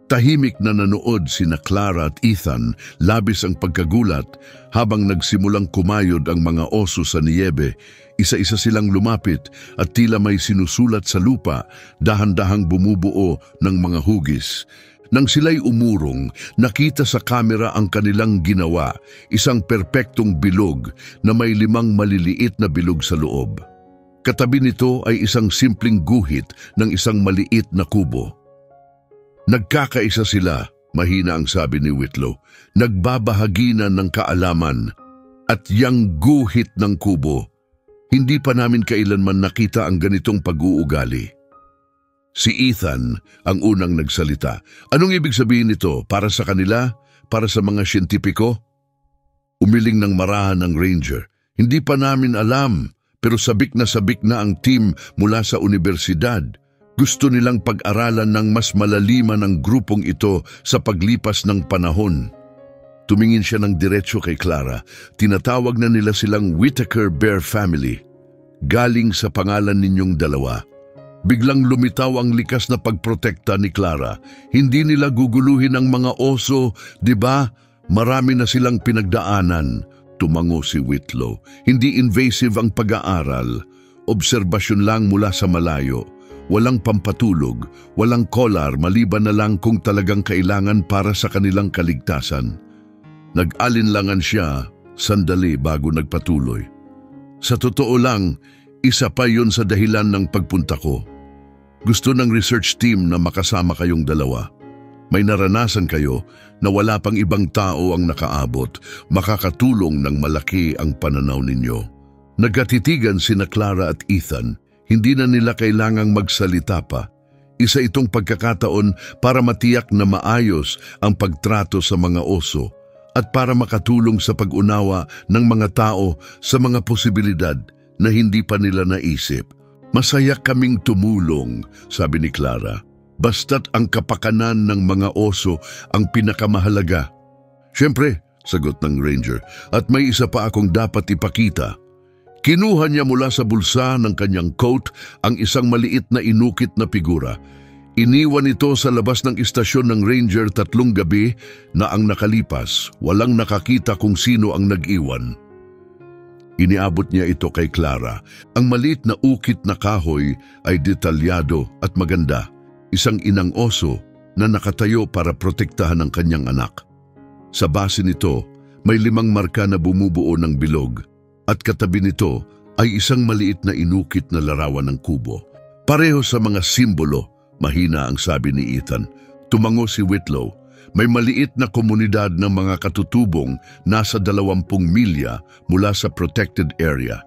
Tahimik na nanood sina Clara at Ethan, labis ang pagkagulat habang nagsimulang kumayod ang mga oso sa niyebe. Isa-isa silang lumapit at tila may sinusulat sa lupa, dahan-dahang bumubuo ng mga hugis. Nang sila'y umurong, nakita sa kamera ang kanilang ginawa, isang perpektong bilog na may 5 maliliit na bilog sa loob. Katabi nito ay isang simpleng guhit ng isang maliit na kubo. Nagkakaisa sila, mahina ang sabi ni Whitlow, nagbabahaginan ng kaalaman. At yang guhit ng kubo, hindi pa namin kailanman nakita ang ganitong pag-uugali. Si Ethan ang unang nagsalita. Anong ibig sabihin nito? Para sa kanila? Para sa mga siyentipiko? Umiling ng marahan ng ranger. Hindi pa namin alam, pero sabik na ang team mula sa universidad. Gusto nilang pag-aralan ng mas malaliman ang grupong ito sa paglipas ng panahon. Tumingin siya ng diretso kay Clara. Tinatawag na nila silang Whittaker Bear Family. Galing sa pangalan ninyong dalawa. Biglang lumitaw ang likas na pagprotekta ni Clara. Hindi nila guguluhin ang mga oso, di ba? Marami na silang pinagdaanan. Tumango si Whitlow. Hindi invasive ang pag-aaral. Obserbasyon lang mula sa malayo. Walang pampatulog, walang collar maliban na lang kung talagang kailangan para sa kanilang kaligtasan. Nag-alinlangan siya sandali bago nagpatuloy. Sa totoo lang, isa pa yun sa dahilan ng pagpunta ko. Gusto ng research team na makasama kayong dalawa. May naranasan kayo na wala pang ibang tao ang nakaabot, makakatulong ng malaki ang pananaw ninyo. Nagkatitigan sina Clara at Ethan, hindi na nila kailangang magsalita pa. Isa itong pagkakataon para matiyak na maayos ang pagtrato sa mga oso at para makatulong sa pag-unawa ng mga tao sa mga posibilidad na hindi pa nila naisip. Masaya kaming tumulong, sabi ni Clara. Basta't ang kapakanan ng mga oso ang pinakamahalaga. Siyempre, sagot ng ranger, at may isa pa akong dapat ipakita. Kinuha niya mula sa bulsa ng kanyang coat ang isang maliit na inukit na figura. Iniwan ito sa labas ng istasyon ng ranger 3 gabi na ang nakalipas. Walang nakakita kung sino ang nag-iwan. Iniabot niya ito kay Clara. Ang maliit na ukit na kahoy ay detalyado at maganda. Isang inang oso na nakatayo para protektahan ang kanyang anak. Sa base nito, may 5 marka na bumubuo ng bilog at katabi nito ay isang maliit na inukit na larawan ng kubo. Pareho sa mga simbolo, mahina ang sabi ni Ethan. Tumango si Whitlow. May maliit na komunidad ng mga katutubong nasa 20 milya mula sa protected area.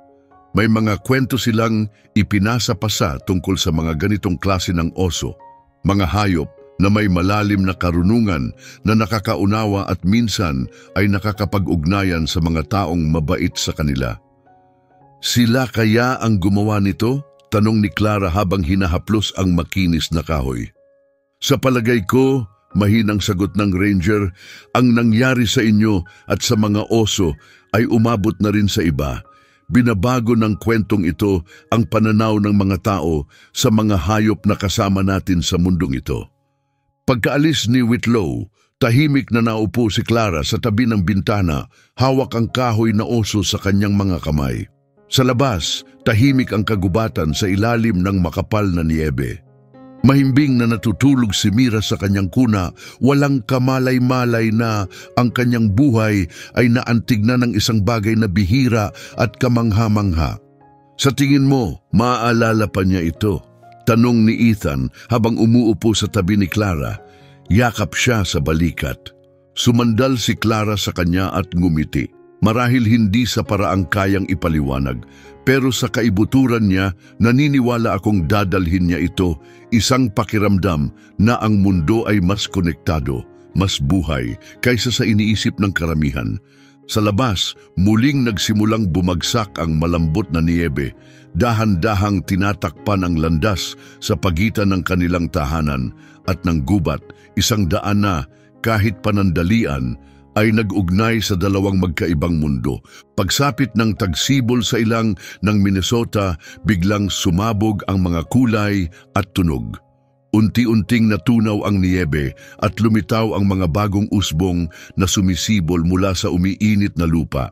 May mga kwento silang ipinasa-pasa tungkol sa mga ganitong klase ng oso, mga hayop na may malalim na karunungan na nakakaunawa at minsan ay nakakapag-ugnayan sa mga taong mabait sa kanila. Sila kaya ang gumawa nito? Tanong ni Clara habang hinahaplos ang makinis na kahoy. Sa palagay ko, mahinang sagot ng ranger, ang nangyari sa inyo at sa mga oso ay umabot na rin sa iba. Binabago ng kwentong ito ang pananaw ng mga tao sa mga hayop na kasama natin sa mundong ito. Pagkaalis ni Whitlow, tahimik na naupo si Clara sa tabi ng bintana, hawak ang kahoy na oso sa kanyang mga kamay. Sa labas, tahimik ang kagubatan sa ilalim ng makapal na niyebe. Mahimbing na natutulog si Mira sa kanyang kuna, walang kamalay-malay na ang kanyang buhay ay naantig na ng isang bagay na bihira at kamangha-mangha. Sa tingin mo, maaalala pa niya ito? Tanong ni Ethan habang umuupo sa tabi ni Clara. Yakap siya sa balikat. Sumandal si Clara sa kanya at ngumiti. Marahil hindi sa paraang kayang ipaliwanag, pero sa kaibuturan niya, naniniwala akong dadalhin niya ito, isang pakiramdam na ang mundo ay mas konektado, mas buhay, kaysa sa iniisip ng karamihan. Sa labas, muling nagsimulang bumagsak ang malambot na niyebe, dahan-dahang tinatakpan ang landas sa pagitan ng kanilang tahanan at ng gubat, isang daan na, kahit panandalian, ay nag-ugnay sa 2 magkaibang mundo. Pagsapit ng tagsibol sa ilang ng Minnesota, biglang sumabog ang mga kulay at tunog. Unti-unting natunaw ang niyebe at lumitaw ang mga bagong usbong na sumisibol mula sa umiinit na lupa.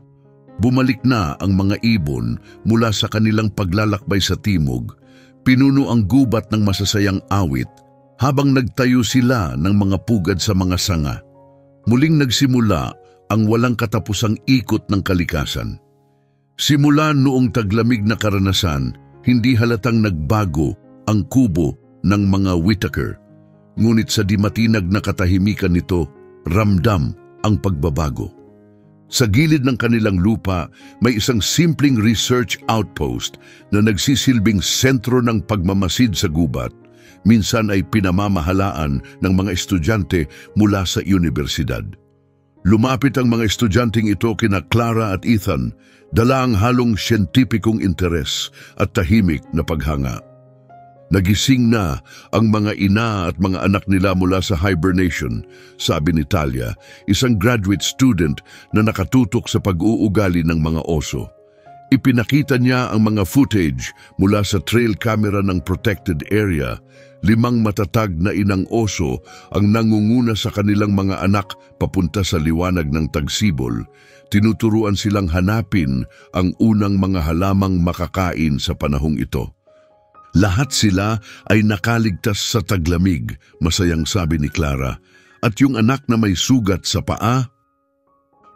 Bumalik na ang mga ibon mula sa kanilang paglalakbay sa timog. Pinuno ang gubat ng masasayang awit. Habang nagtayo sila ng mga pugad sa mga sanga, muling nagsimula ang walang katapusang ikot ng kalikasan. Simula noong taglamig na karanasan, hindi halatang nagbago ang kubo ng mga Whittaker. Ngunit sa di matinag na katahimikan nito, ramdam ang pagbabago. Sa gilid ng kanilang lupa, may isang simpleng research outpost na nagsisilbing sentro ng pagmamasid sa gubat. Minsan ay pinamamahalaan ng mga estudyante mula sa universidad. Lumapit ang mga estudyanteng ito kina Clara at Ethan, dala ang halong siyentipikong interes at tahimik na paghanga. Nagising na ang mga ina at mga anak nila mula sa hibernation, sabi ni Talia, isang graduate student na nakatutok sa pag-uugali ng mga oso. Ipinakita niya ang mga footage mula sa trail camera ng protected area. 5 matatag na inang oso ang nangunguna sa kanilang mga anak papunta sa liwanag ng tagsibol. Tinuturuan silang hanapin ang unang mga halamang makakain sa panahong ito. Lahat sila ay nakaligtas sa taglamig, masayang sabi ni Clara. At yung anak na may sugat sa paa,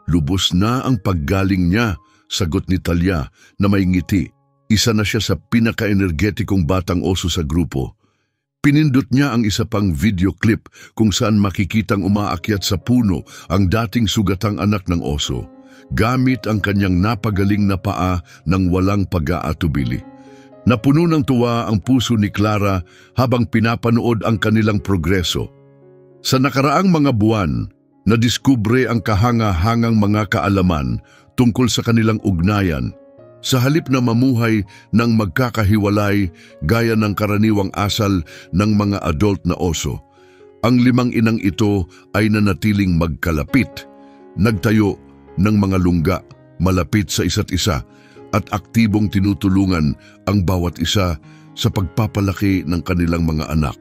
lubos na ang paggaling niya, sagot ni Talia na may ngiti. Isa na siya sa pinaka-energetikong batang oso sa grupo. Pinindot niya ang isa pang video clip kung saan makikitang umaakyat sa puno ang dating sugatang anak ng oso, gamit ang kanyang napagaling na paa ng walang pag-aatubili. Napuno ng tuwa ang puso ni Clara habang pinapanood ang kanilang progreso. Sa nakaraang mga buwan, nadiskubre ang kahanga-hangang mga kaalaman tungkol sa kanilang ugnayan. Sa halip na mamuhay ng magkakahiwalay gaya ng karaniwang asal ng mga adult na oso, ang 5 inang ito ay nanatiling magkalapit, nagtayo ng mga lungga malapit sa isa't isa at aktibong tinutulungan ang bawat isa sa pagpapalaki ng kanilang mga anak.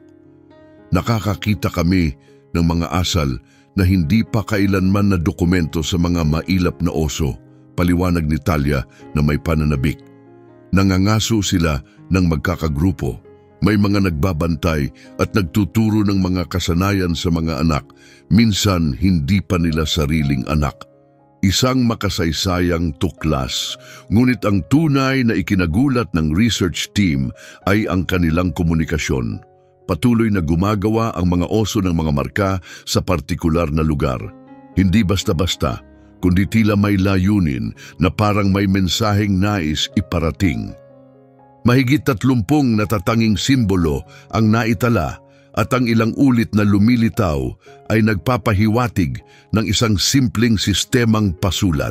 Nakakakita kami ng mga asal na hindi pa kailanman na dokumento sa mga mailap na oso, paliwanag ni Talia na may pananabik. Nangangaso sila ng magkakagrupo. May mga nagbabantay at nagtuturo ng mga kasanayan sa mga anak, minsan hindi pa nila sariling anak. Isang makasaysayang tuklas, ngunit ang tunay na ikinagulat ng research team ay ang kanilang komunikasyon. Patuloy na gumagawa ang mga oso ng mga marka sa partikular na lugar. Hindi basta-basta, kundi tila may layunin na parang may mensaheng nais iparating. Mahigit 30 natatanging simbolo ang naitala at ang ilang ulit na lumilitaw ay nagpapahiwatig ng isang simpleng sistemang pasulat.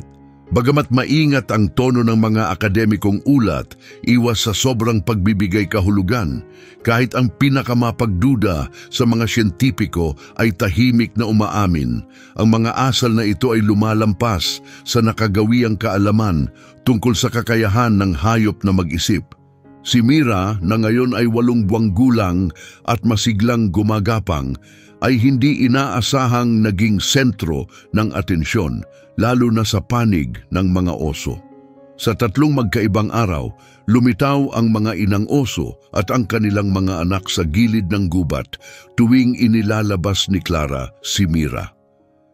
Bagamat maingat ang tono ng mga akademikong ulat, iwas sa sobrang pagbibigay kahulugan, kahit ang pinakamapagduda sa mga siyentipiko ay tahimik na umaamin. Ang mga asal na ito ay lumalampas sa nakagawiang kaalaman tungkol sa kakayahan ng hayop na mag-isip. Si Mira, na ngayon ay 8 buwang gulang at masiglang gumagapang, ay hindi inaasahang naging sentro ng atensyon, lalo na sa panig ng mga oso. Sa 3 magkaibang araw, lumitaw ang mga inang oso at ang kanilang mga anak sa gilid ng gubat tuwing inilalabas ni Clara si Mira.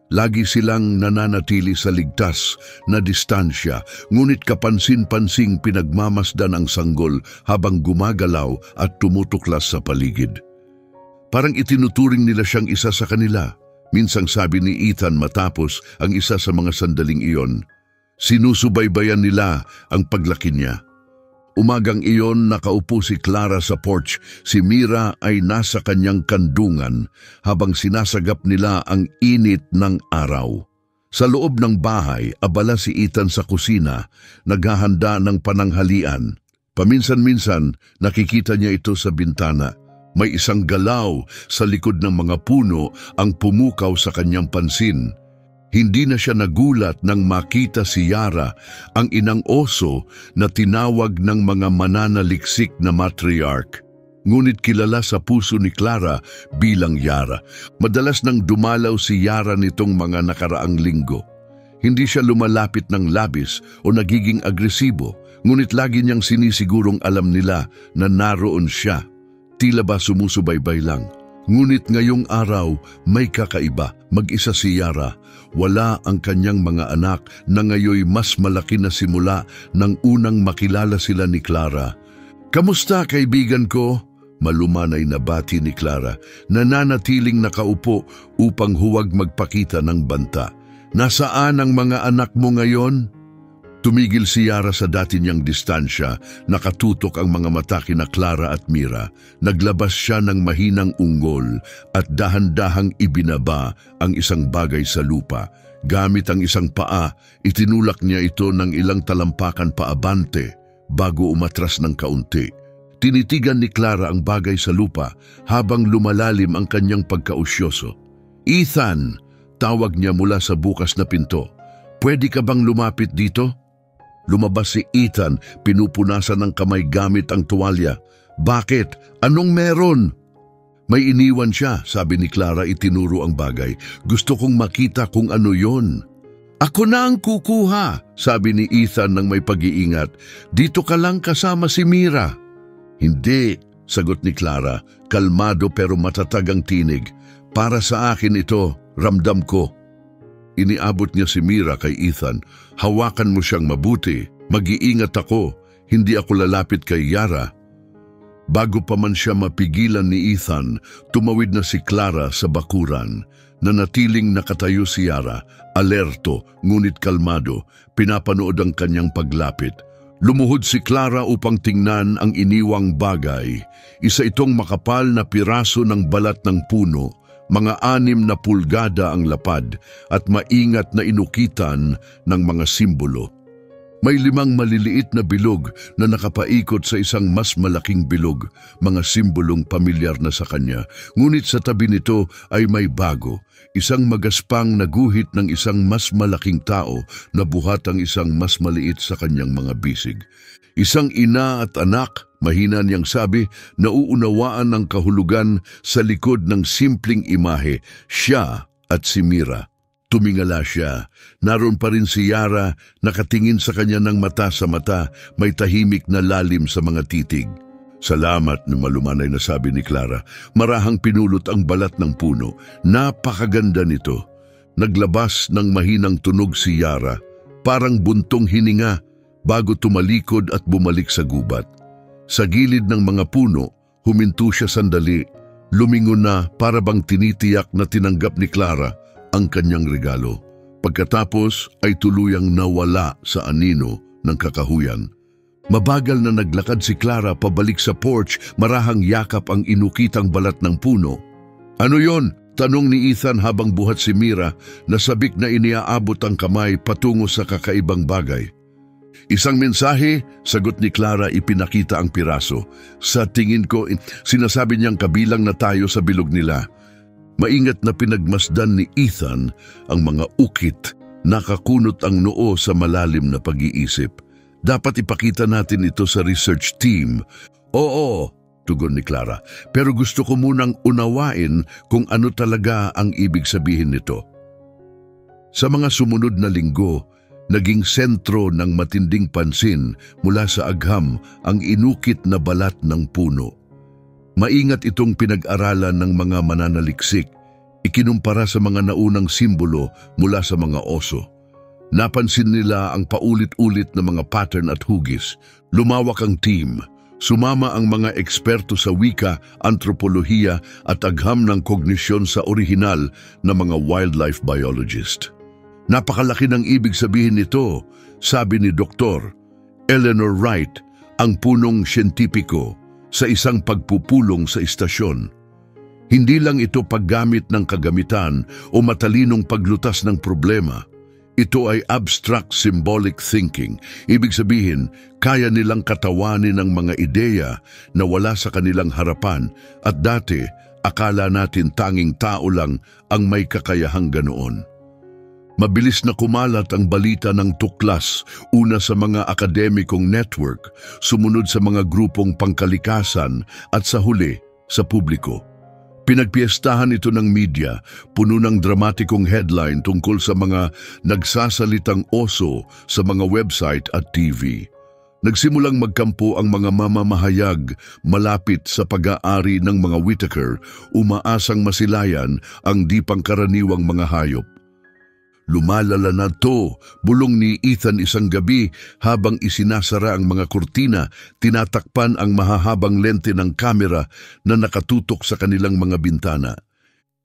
Lagi silang nananatili sa ligtas na distansya, ngunit kapansin-pansing pinagmamasdan ang sanggol habang gumagalaw at tumutuklas sa paligid. Parang itinuturing nila siyang isa sa kanila. Minsang sabi ni Ethan matapos ang isa sa mga sandaling iyon, sinusubaybayan nila ang paglaki niya. Umagang iyon nakaupo si Clara sa porch, si Mira ay nasa kanyang kandungan habang sinasagap nila ang init ng araw. Sa loob ng bahay, abala si Ethan sa kusina, naghahanda ng pananghalian. Paminsan-minsan nakikita niya ito sa bintana. May isang galaw sa likod ng mga puno ang pumukaw sa kanyang pansin. Hindi na siya nagulat nang makita si Yara, ang inang oso na tinawag ng mga mananaliksik na matriarch. Ngunit kilala sa puso ni Clara bilang Yara. Madalas nang dumalaw si Yara nitong mga nakaraang linggo. Hindi siya lumalapit ng labis o nagiging agresibo, ngunit lagi niyang sinisigurong alam nila na naroon siya. Tila ba sumusubaybay lang. Ngunit ngayong araw, may kakaiba. Mag-isa si Yara. Wala ang kanyang mga anak na ngayoy mas malaki na simula nang unang makilala sila ni Clara. "Kamusta, kaibigan ko?" Malumanay na bati ni Clara, nananatiling nakaupo upang huwag magpakita ng banta. "Nasaan ang mga anak mo ngayon?" Tumigil si Yara sa dati niyang distansya, nakatutok ang mga mata kina Clara at Mira. Naglabas siya ng mahinang unggol at dahan-dahang ibinaba ang isang bagay sa lupa. Gamit ang isang paa, itinulak niya ito ng ilang talampakan paabante bago umatras ng kaunti. Tinitigan ni Clara ang bagay sa lupa habang lumalalim ang kanyang pagkausyoso. "Ethan," tawag niya mula sa bukas na pinto. "Pwede ka bang lumapit dito?" Lumabas si Ethan, pinupunasan ng kamay gamit ang tuwalya. "Bakit? Anong meron?" "May iniwan siya," sabi ni Clara, itinuro ang bagay. "Gusto kong makita kung ano yon." "Ako na ang kukuha," sabi ni Ethan ng may pag-iingat. "Dito ka lang kasama si Mira." "Hindi," sagot ni Clara, kalmado pero matatag ang tinig. "Para sa akin ito, ramdam ko." Iniabot niya si Mira kay Ethan. "Hawakan mo siyang mabuti. Mag-iingat ako. Hindi ako lalapit kay Yara." Bago pa man siya mapigilan ni Ethan, tumawid na si Clara sa bakuran. Nanatiling nakatayo si Yara, alerto ngunit kalmado, pinapanood ang kanyang paglapit. Lumuhod si Clara upang tingnan ang iniwang bagay. Isa itong makapal na piraso ng balat ng puno. Mga 6 na pulgada ang lapad at maingat na inukitan ng mga simbolo. May 5 maliliit na bilog na nakapaikot sa isang mas malaking bilog, mga simbolong pamilyar na sa kanya. Ngunit sa tabi nito ay may bago, isang magaspang na guhit ng isang mas malaking tao na buhat ang isang mas maliit sa kanyang mga bisig. Isang ina at anak, mahina niyang sabi, nauunawaan ang kahulugan sa likod ng simpleng imahe, siya at si Mira. Tumingala siya. Naroon pa rin si Yara, nakatingin sa kanya ng mata sa mata, may tahimik na lalim sa mga titig. "Salamat," na malumanay na sabi ni Clara. Marahang pinulot ang balat ng puno. "Napakaganda nito." Naglabas ng mahinang tunog si Yara, parang buntong hininga, bago tumalikod at bumalik sa gubat. Sa gilid ng mga puno, huminto siya sandali, lumingon na para bang tinitiyak na tinanggap ni Clara ang kanyang regalo. Pagkatapos ay tuluyang nawala sa anino ng kakahuyan. Mabagal na naglakad si Clara pabalik sa porch, marahang yakap ang inukitang balat ng puno. "Ano yon?" tanong ni Ethan habang buhat si Mira, na sabik na iniaabot ang kamay patungo sa kakaibang bagay. "Isang mensahe," sagot ni Clara, ipinakita ang piraso. "Sa tingin ko, sinasabi niyang kabilang na tayo sa bilog nila." Maingat na pinagmasdan ni Ethan ang mga ukit, nakakunot ang noo sa malalim na pag-iisip. "Dapat ipakita natin ito sa research team." "Oo," tugon ni Clara, "pero gusto ko munang unawain kung ano talaga ang ibig sabihin nito." Sa mga sumunod na linggo, naging sentro ng matinding pansin mula sa agham ang inukit na balat ng puno. Maingat itong pinag-aralan ng mga mananaliksik, ikinumpara sa mga naunang simbolo mula sa mga oso. Napansin nila ang paulit-ulit na mga pattern at hugis. Lumawak ang team. Sumama ang mga eksperto sa wika, antropolohiya at agham ng kognisyon sa orihinal na mga wildlife biologist. "Napakalaki ng ibig sabihin nito," sabi ni Dr. Eleanor Wright, ang punong siyentipiko, sa isang pagpupulong sa istasyon. Hindi lang ito paggamit ng kagamitan o matalinong paglutas ng problema. Ito ay abstract symbolic thinking. Ibig sabihin, kaya nilang katawanin ang mga ideya na wala sa kanilang harapan at dati, akala natin tanging tao lang ang may kakayahang ganoon. Mabilis na kumalat ang balita ng tuklas, una sa mga akademikong network, sumunod sa mga grupong pangkalikasan at sa huli, sa publiko. Pinagpiestahan ito ng media, puno ng dramatikong headline tungkol sa mga nagsasalitang oso sa mga website at TV. Nagsimulang magkampo ang mga mamamahayag malapit sa pag-aari ng mga Whittaker, umaasang masilayan ang di pangkaraniwang mga hayop. Lumalala na to, bulong ni Ethan isang gabi habang isinasara ang mga kurtina, tinatakpan ang mahahabang lente ng kamera na nakatutok sa kanilang mga bintana.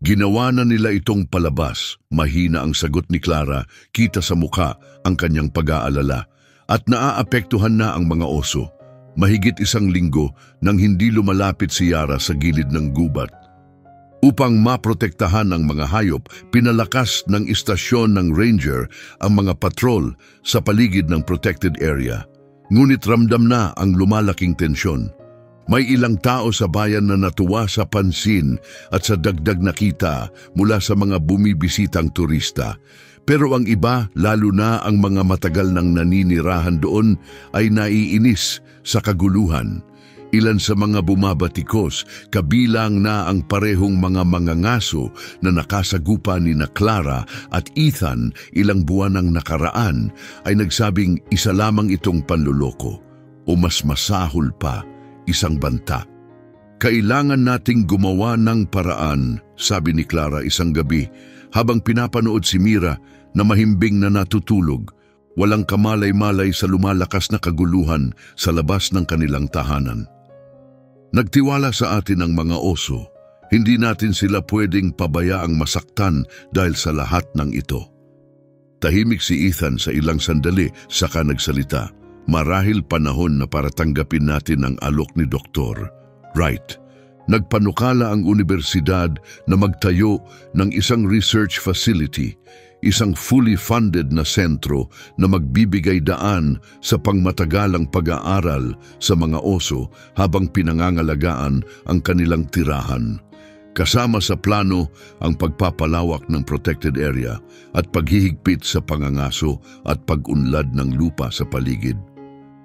Ginawa na nila itong palabas. Mahina ang sagot ni Clara, kita sa mukha ang kanyang pag-aalala. At naaapektuhan na ang mga oso. Mahigit 1 linggo nang hindi lumalapit si Yara sa gilid ng gubat. Upang maprotektahan ang mga hayop, pinalakas ng istasyon ng ranger ang mga patrol sa paligid ng protected area. Ngunit ramdam na ang lumalaking tensyon. May ilang tao sa bayan na natuwa sa pansin at sa dagdag na kita mula sa mga bumibisitang turista. Pero ang iba, lalo na ang mga matagal nang naninirahan doon, ay naiinis sa kaguluhan. Ilan sa mga bumabatikos, kabilang na ang parehong mga mangangaso na nakasagupa ni na Clara at Ethan ilang buwan ang nakaraan, ay nagsabing isa lamang itong panluloko o mas masahol pa, isang banta. Kailangan nating gumawa ng paraan, sabi ni Clara isang gabi, habang pinapanood si Mira na mahimbing na natutulog, walang kamalay-malay sa lumalakas na kaguluhan sa labas ng kanilang tahanan. Nagtiwala sa atin ang mga oso, hindi natin sila pwedeng pabayaang masaktan dahil sa lahat ng ito. Tahimik si Ethan sa ilang sandali, saka nagsalita, marahil panahon na para tanggapin natin ang alok ni Dr. Wright. Nagpanukala ang universidad na magtayo ng isang research facility, isang fully funded na sentro na magbibigay daan sa pangmatagalang pag-aaral sa mga oso habang pinangangalagaan ang kanilang tirahan. Kasama sa plano ang pagpapalawak ng protected area at paghihigpit sa pangangaso at pag-unlad ng lupa sa paligid.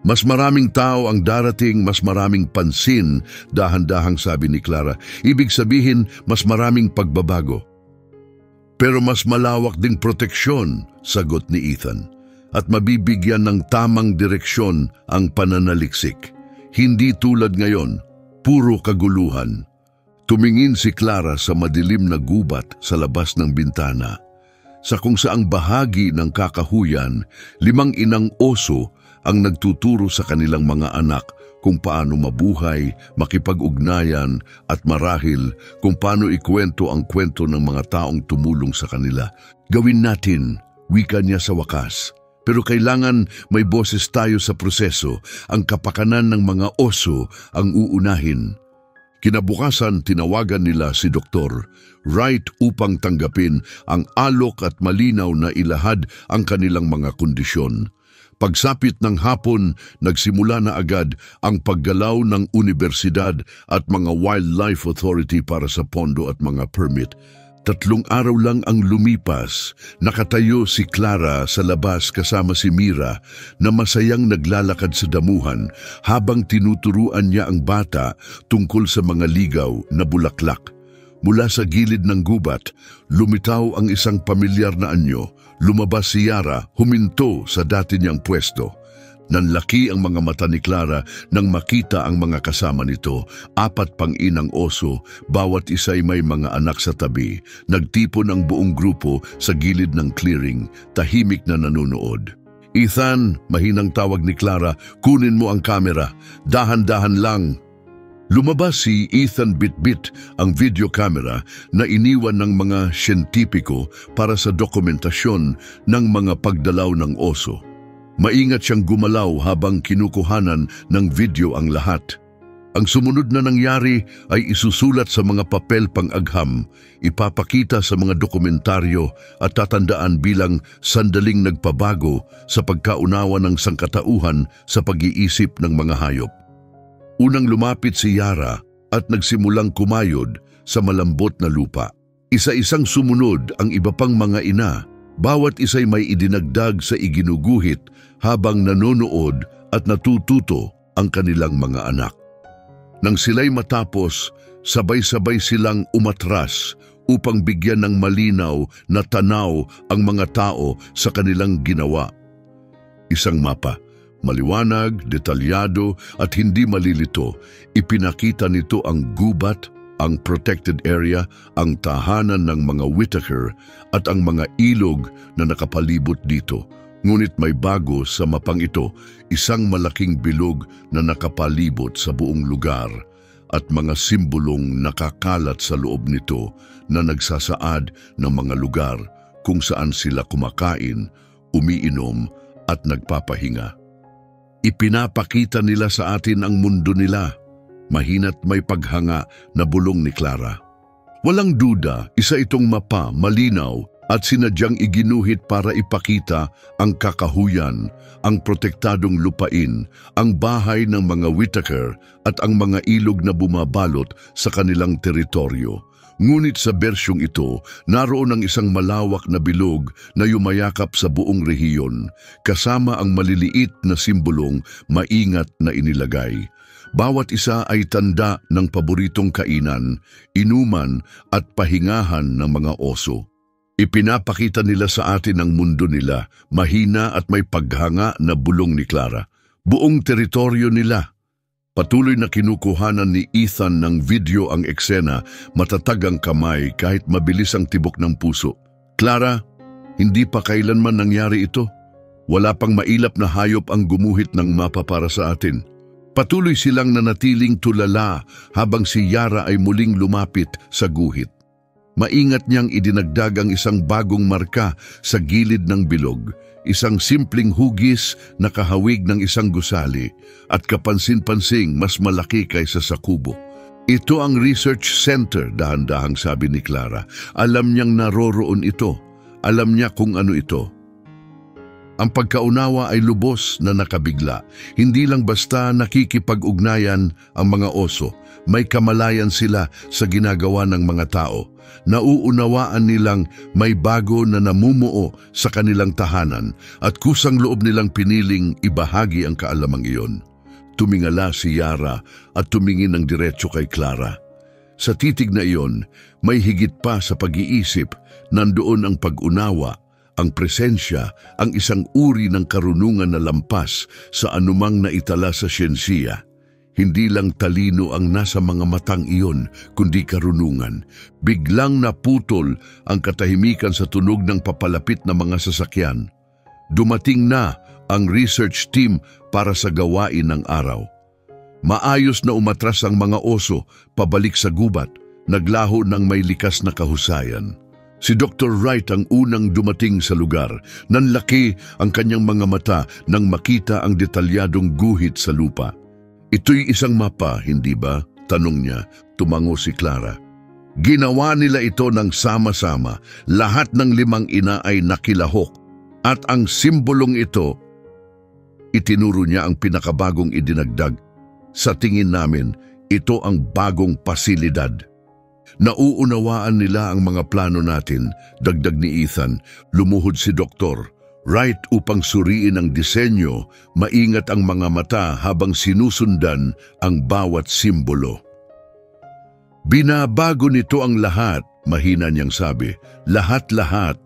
Mas maraming tao ang darating, mas maraming pansin, dahan-dahang sabi ni Clara. Ibig sabihin, mas maraming pagbabago. Pero mas malawak ding proteksyon, sagot ni Ethan. At mabibigyan ng tamang direksyon ang pananaliksik. Hindi tulad ngayon, puro kaguluhan. Tumingin si Clara sa madilim na gubat sa labas ng bintana. Sa kung saang bahagi ng kakahuyan, 5 inang oso ang nagtuturo sa kanilang mga anak kung paano mabuhay, makipag-ugnayan at marahil kung paano ikwento ang kwento ng mga taong tumulong sa kanila. Gawin natin, wika niya sa wakas. Pero kailangan may boses tayo sa proseso. Ang kapakanan ng mga oso ang uunahin. Kinabukasan, tinawagan nila si Dr. Wright upang tanggapin ang alok at malinaw na ilahad ang kanilang mga kondisyon. Pagsapit ng hapon, nagsimula na agad ang paggalaw ng universidad at mga wildlife authority para sa pondo at mga permit. 3 araw lang ang lumipas, nakatayo si Clara sa labas kasama si Mira na masayang naglalakad sa damuhan habang tinuturuan niya ang bata tungkol sa mga ligaw na bulaklak. Mula sa gilid ng gubat, lumitaw ang isang pamilyar na anyo. Lumabas si Yara, huminto sa dati niyang pwesto. Nanlaki ang mga mata ni Clara nang makita ang mga kasama nito. 4 pang-inang oso, bawat isa'y may mga anak sa tabi. Nagtipon ang buong grupo sa gilid ng clearing, tahimik na nanonood. Ethan, mahinang tawag ni Clara, kunin mo ang kamera. Dahan-dahan lang. Lumabas si Ethan bitbit ang video camera na iniwan ng mga siyentipiko para sa dokumentasyon ng mga pagdalaw ng oso. Maingat siyang gumalaw habang kinukuhanan ng video ang lahat. Ang sumunod na nangyari ay isusulat sa mga papel pang-agham, ipapakita sa mga dokumentaryo at tatandaan bilang sandaling nagpabago sa pagkaunawa ng sangkatauhan sa pag-iisip ng mga hayop. Unang lumapit si Yara at nagsimulang kumayod sa malambot na lupa. Isa-isang sumunod ang iba pang mga ina, bawat isa'y may idinagdag sa iginuguhit habang nanonood at natututo ang kanilang mga anak. Nang sila'y matapos, sabay-sabay silang umatras upang bigyan ng malinaw na tanaw ang mga tao sa kanilang ginawa. Isang mapa, Maliwanag, detalyado at hindi malilito, ipinakita nito ang gubat, ang protected area, ang tahanan ng mga Whittaker at ang mga ilog na nakapalibot dito. Ngunit may bago sa mapang ito, isang malaking bilog na nakapalibot sa buong lugar at mga simbolong nakakalat sa loob nito na nagsasaad ng mga lugar kung saan sila kumakain, umiinom at nagpapahinga. Ipinapakita nila sa atin ang mundo nila, mahina't may paghanga na bulong ni Clara. Walang duda, isa itong mapa, malinaw at sinadyang iginuhit para ipakita ang kakahuyan, ang protektadong lupain, ang bahay ng mga Whittaker at ang mga ilog na bumabalot sa kanilang teritoryo. Ngunit sa bersyong ito, naroon ang isang malawak na bilog na yumayakap sa buong rehiyon, kasama ang maliliit na simbolong maingat na inilagay. Bawat isa ay tanda ng paboritong kainan, inuman at pahingahan ng mga oso. Ipinapakita nila sa atin ang mundo nila, mahina at may paghanga na bulong ni Clara. Buong teritoryo nila. Patuloy na kinukuhanan ni Ethan ng video ang eksena, matatag ang kamay kahit mabilis ang tibok ng puso. Clara, hindi pa kailanman nangyari ito. Wala pang mailap na hayop ang gumuhit ng mapa para sa atin. Patuloy silang nanatiling tulala habang si Yara ay muling lumapit sa guhit. Maingat niyang idinagdag ang isang bagong marka sa gilid ng bilog, isang simpleng hugis na kahawig ng isang gusali at kapansin-pansing mas malaki kaysa sa kubo. Ito ang research center, dahan-dahang sabi ni Clara. Alam niyang naroroon ito. Alam niya kung ano ito. Ang pagkaunawa ay lubos na nakabigla. Hindi lang basta nakikipag-ugnayan ang mga oso. May kamalayan sila sa ginagawa ng mga tao. Nauunawaan nilang may bago na namumuo sa kanilang tahanan at kusang loob nilang piniling ibahagi ang kaalamang iyon. Tumingala si Yara at tumingin ng diretso kay Clara. Sa titig na iyon, may higit pa sa pag-iisip, nandoon ang pag-unawa, ang presensya, ang isang uri ng karunungan na lampas sa anumang naitala sa siyensiya. Hindi lang talino ang nasa mga matang iyon, kundi karunungan. Biglang naputol ang katahimikan sa tunog ng papalapit na mga sasakyan. Dumating na ang research team para sa gawain ng araw. Maayos na umatras ang mga oso pabalik sa gubat, naglaho ng may likas na kahusayan. Si Dr. Wright ang unang dumating sa lugar. Nanlaki ang kanyang mga mata nang makita ang detalyadong guhit sa lupa. Ito'y isang mapa, hindi ba? Tanong niya. Tumango si Clara. Ginawa nila ito ng sama-sama. Lahat ng 5 ina ay nakilahok. At ang simbolong ito, itinuro niya ang pinakabagong idinagdag. Sa tingin namin, ito ang bagong pasilidad. Nauunawaan nila ang mga plano natin, dagdag ni Ethan. Lumuhod si Dr. Wright upang suriin ang disenyo, maingat ang mga mata habang sinusundan ang bawat simbolo. Binabago nito ang lahat, mahina niyang sabi. Lahat-lahat.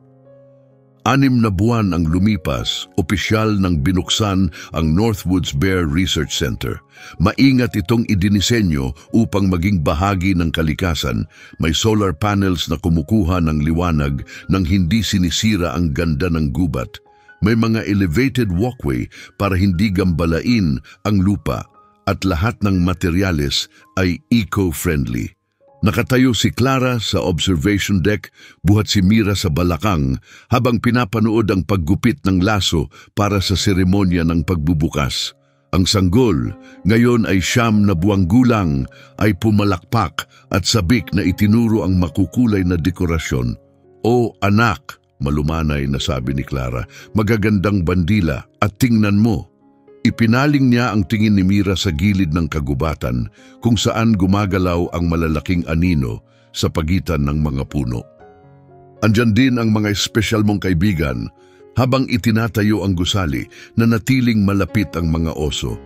6 na buwan ang lumipas, opisyal nang binuksan ang Northwoods Bear Research Center. Maingat itong idinisenyo upang maging bahagi ng kalikasan. May solar panels na kumukuha ng liwanag nang hindi sinisira ang ganda ng gubat. May mga elevated walkway para hindi gambalain ang lupa at lahat ng materyales ay eco-friendly. Nakatayo si Clara sa observation deck, buhat si Mira sa balakang habang pinapanood ang paggupit ng laso para sa seremonya ng pagbubukas. Ang sanggol, ngayon ay 9 na buwang gulang, ay pumalakpak at sabik na itinuro ang makukulay na dekorasyon. "O anak," malumanay na sabi ni Clara, "magagandang bandila at tingnan mo." Ipinaling niya ang tingin ni Mira sa gilid ng kagubatan kung saan gumagalaw ang malalaking anino sa pagitan ng mga puno. Andyan din ang mga espesyal mong kaibigan habang itinatayo ang gusali na natiling malapit ang mga oso.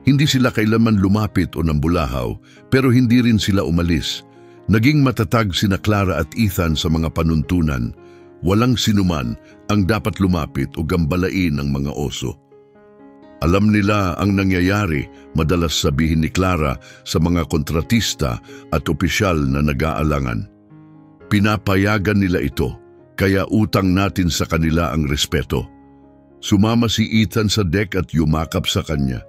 Hindi sila kailanman lumapit o nambulahaw pero hindi rin sila umalis. Naging matatag sina Clara at Ethan sa mga panuntunan. Walang sinuman ang dapat lumapit o gambalain ng mga oso. Alam nila ang nangyayari, madalas sabihin ni Clara sa mga kontratista at opisyal na nag-aalangan. Pinapayagan nila ito, kaya utang natin sa kanila ang respeto. Sumama si Ethan sa deck at yumakap sa kanya.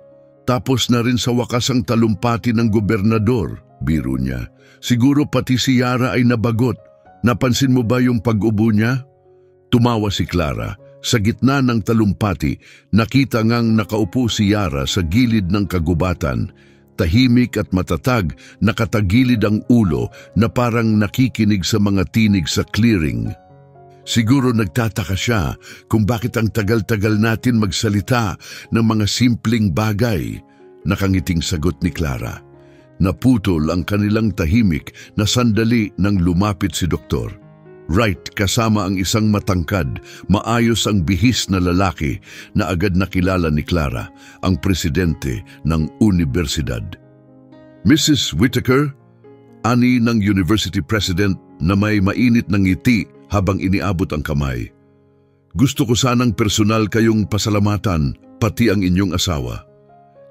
Tapos na rin sa wakas ang talumpati ng gobernador, biro niya. Siguro pati si Yara ay nabagot. Napansin mo ba yung pag-ubo niya? Tumawa si Clara. Sa gitna ng talumpati, nakita ngang nakaupo si Yara sa gilid ng kagubatan. Tahimik at matatag, nakatagilid ang ulo na parang nakikinig sa mga tinig sa clearing. Siguro nagtataka siya kung bakit ang tagal-tagal natin magsalita ng mga simpleng bagay. Nakangiting sagot ni Clara. Naputol ang kanilang tahimik na sandali nang lumapit si Doktor. Wright kasama ang isang matangkad, maayos ang bihis na lalaki na agad nakilala ni Clara, ang presidente ng universidad. Mrs. Whittaker, ani ng university president na may mainit ng ngiti habang iniabot ang kamay. Gusto ko sanang personal kayong pasalamatan, pati ang inyong asawa.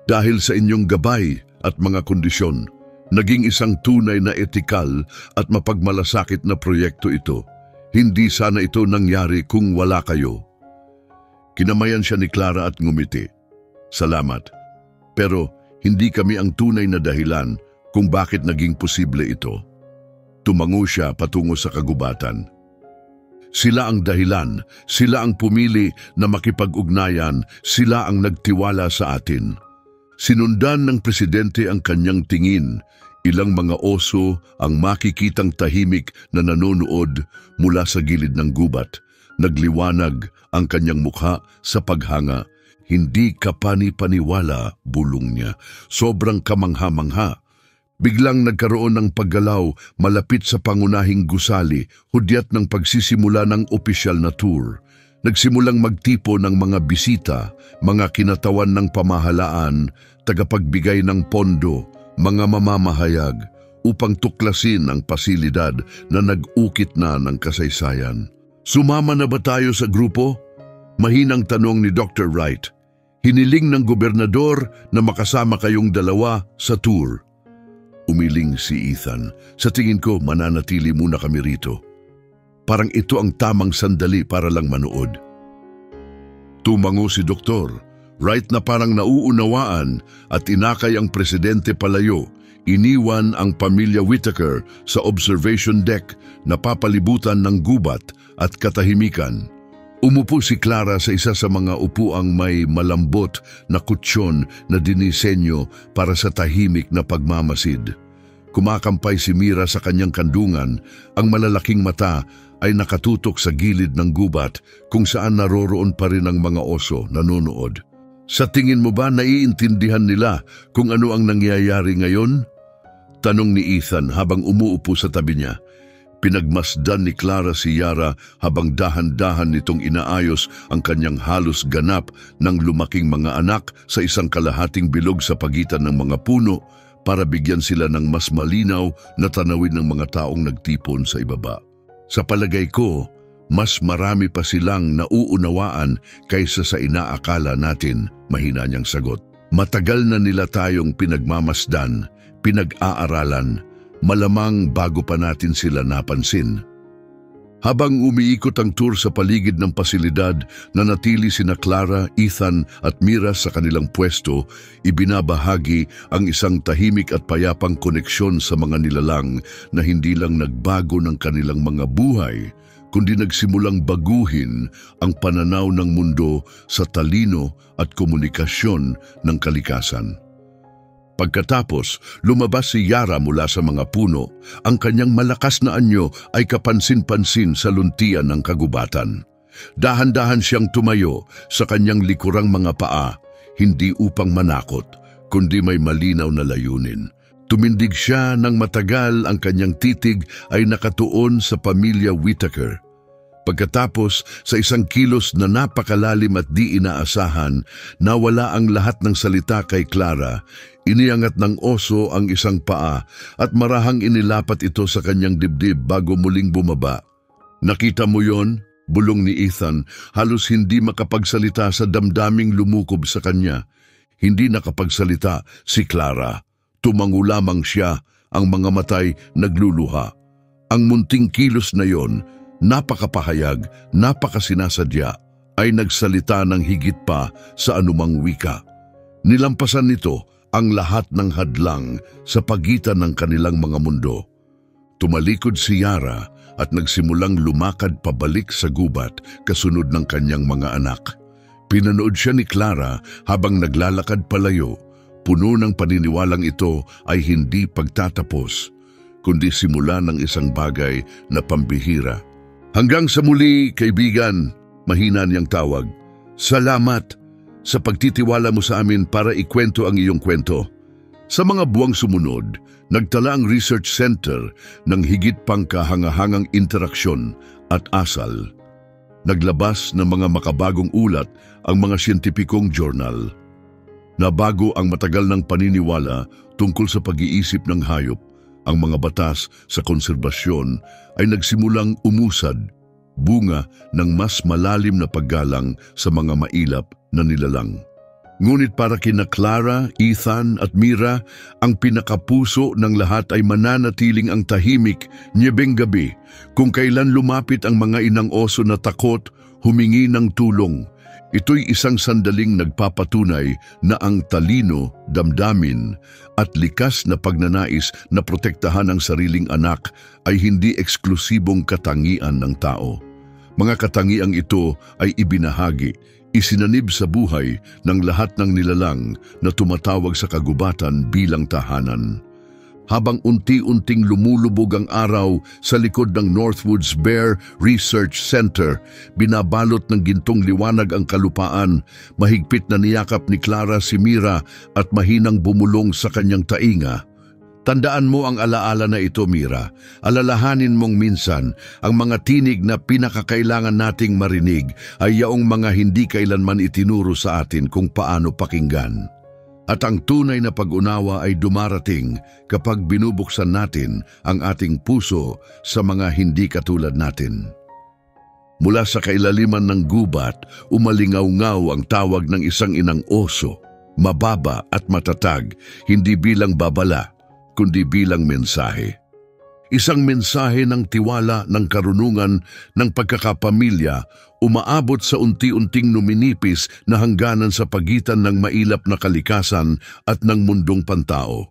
Dahil sa inyong gabay at mga kondisyon, naging isang tunay na etikal at mapagmalasakit na proyekto ito. Hindi sana ito nangyari kung wala kayo. Kinamayan siya ni Clara at ngumiti. Salamat. Pero hindi kami ang tunay na dahilan kung bakit naging posible ito. Tumango siya patungo sa kagubatan. Sila ang dahilan, sila ang pumili na makipag-ugnayan, sila ang nagtiwala sa atin. Sinundan ng presidente ang kanyang tingin. Ilang mga oso ang makikitang tahimik na nanonood mula sa gilid ng gubat. Nagliwanag ang kanyang mukha sa paghanga. Hindi ka pani-paniwala, bulong niya. Sobrang kamangha-mangha. Biglang nagkaroon ng paggalaw malapit sa pangunahing gusali, hudyat ng pagsisimula ng opisyal na tour. Nagsimulang magtipo ng mga bisita, mga kinatawan ng pamahalaan, tagapagbigay ng pondo, mga mamamahayag upang tuklasin ang pasilidad na nag-ukit na ng kasaysayan. Sumama na ba tayo sa grupo? Mahinang tanong ni Dr. Wright. Hiniling ng gobernador na makasama kayong dalawa sa tour. Umiling si Ethan. Sa tingin ko, mananatili muna kami rito. Parang ito ang tamang sandali para lang manood. Tumango si Doktor. Wright na parang nauunawaan at inakay ang presidente palayo. Iniwan ang pamilya Whittaker sa observation deck na papalibutan ng gubat at katahimikan. Umupo si Clara sa isa sa mga upuang may malambot na kutsyon na dinisenyo para sa tahimik na pagmamasid. Kumakampay si Mira sa kanyang kandungan, ang malalaking mata ay nakatutok sa gilid ng gubat kung saan naroroon pa rin ang mga oso nanonood. Sa tingin mo ba naiintindihan nila kung ano ang nangyayari ngayon? Tanong ni Ethan habang umuupo sa tabi niya. Pinagmasdan ni Clara si Yara habang dahan-dahan nitong inaayos ang kanyang halos ganap ng lumaking mga anak sa isang kalahating bilog sa pagitan ng mga puno para bigyan sila ng mas malinaw na tanawin ng mga taong nagtipon sa ibaba. Sa palagay ko, mas marami pa silang nauunawaan kaysa sa inaakala natin, mahina niyang sagot. Matagal na nila tayong pinagmamasdan, pinag-aaralan, malamang bago pa natin sila napansin. Habang umiikot ang tour sa paligid ng pasilidad, nanatili sina Clara, Ethan at Mira sa kanilang pwesto, ibinabahagi ang isang tahimik at payapang koneksyon sa mga nilalang na hindi lang nagbago ng kanilang mga buhay, kundi nagsimulang baguhin ang pananaw ng mundo sa talino at komunikasyon ng kalikasan. Pagkatapos, lumabas si Yara mula sa mga puno. Ang kanyang malakas na anyo ay kapansin-pansin sa luntian ng kagubatan. Dahan-dahan siyang tumayo sa kanyang likurang mga paa, hindi upang manakot, kundi may malinaw na layunin. Tumindig siya ng matagal, ang kanyang titig ay nakatuon sa pamilya Whittaker. Pagkatapos, sa isang kilos na napakalalim at di inaasahan, nawala ang lahat ng salita kay Clara. Iniangat ng oso ang isang paa at marahang inilapat ito sa kanyang dibdib bago muling bumaba. Nakita mo yon? Bulong ni Ethan, halos hindi makapagsalita sa damdaming lumukob sa kanya. Hindi nakapagsalita si Clara. Tumango lamang siya, ang mga matay nagluluha. Ang munting kilos na yon, napakapahayag, napakasinasadya, ay nagsalita ng higit pa sa anumang wika. Nilampasan nito ang lahat ng hadlang sa pagitan ng kanilang mga mundo. Tumalikod si Yara at nagsimulang lumakad pabalik sa gubat kasunod ng kanyang mga anak. Pinanood siya ni Clara habang naglalakad palayo, puno ng paniniwalang ito ay hindi pagtatapos, kundi simula ng isang bagay na pambihira. Hanggang sa muli, kaibigan, mahina niyang tawag. Salamat sa pagtitiwala mo sa amin para ikwento ang iyong kwento. Sa mga buwang sumunod, nagtala ang Research Center ng higit pang kahangahangang interaksyon at asal. Naglabas ng mga makabagong ulat ang mga siyentipikong journal. Nabago ang matagal ng paniniwala tungkol sa pag-iisip ng hayop. Ang mga batas sa konserbasyon ay nagsimulang umusad, bunga ng mas malalim na paggalang sa mga mailap na nilalang. Ngunit para kina Clara, Ethan at Mira, ang pinakapuso ng lahat ay mananatiling ang tahimik, nyebeng gabi, kung kailan lumapit ang mga inang oso na takot, humingi ng tulong. Ito'y isang sandaling nagpapatunay na ang talino, damdamin at likas na pagnanais na protektahan ang sariling anak ay hindi eksklusibong katangian ng tao. Mga katangiang ito ay ibinahagi, isinanib sa buhay ng lahat ng nilalang na tumatawag sa kagubatan bilang tahanan. Habang unti-unting lumulubog ang araw sa likod ng Northwoods Bear Research Center, binabalot ng gintong liwanag ang kalupaan, mahigpit na niyakap ni Clara si Mira at mahinang bumulong sa kanyang tainga. Tandaan mo ang alaala na ito, Mira. Alalahanin mong minsan, ang mga tinig na pinakakailangan nating marinig ay yaong mga hindi kailanman itinuro sa atin kung paano pakinggan. At ang tunay na pag-unawa ay dumarating kapag binubuksan natin ang ating puso sa mga hindi katulad natin. Mula sa kailaliman ng gubat, umalingaw-ngaw ang tawag ng isang inang oso, mababa at matatag, hindi bilang babala, kundi bilang mensahe. Isang mensahe ng tiwala, ng karunungan, ng pagkakapamilya, umaabot sa unti-unting numinipis na hangganan sa pagitan ng mailap na kalikasan at ng mundong pantao.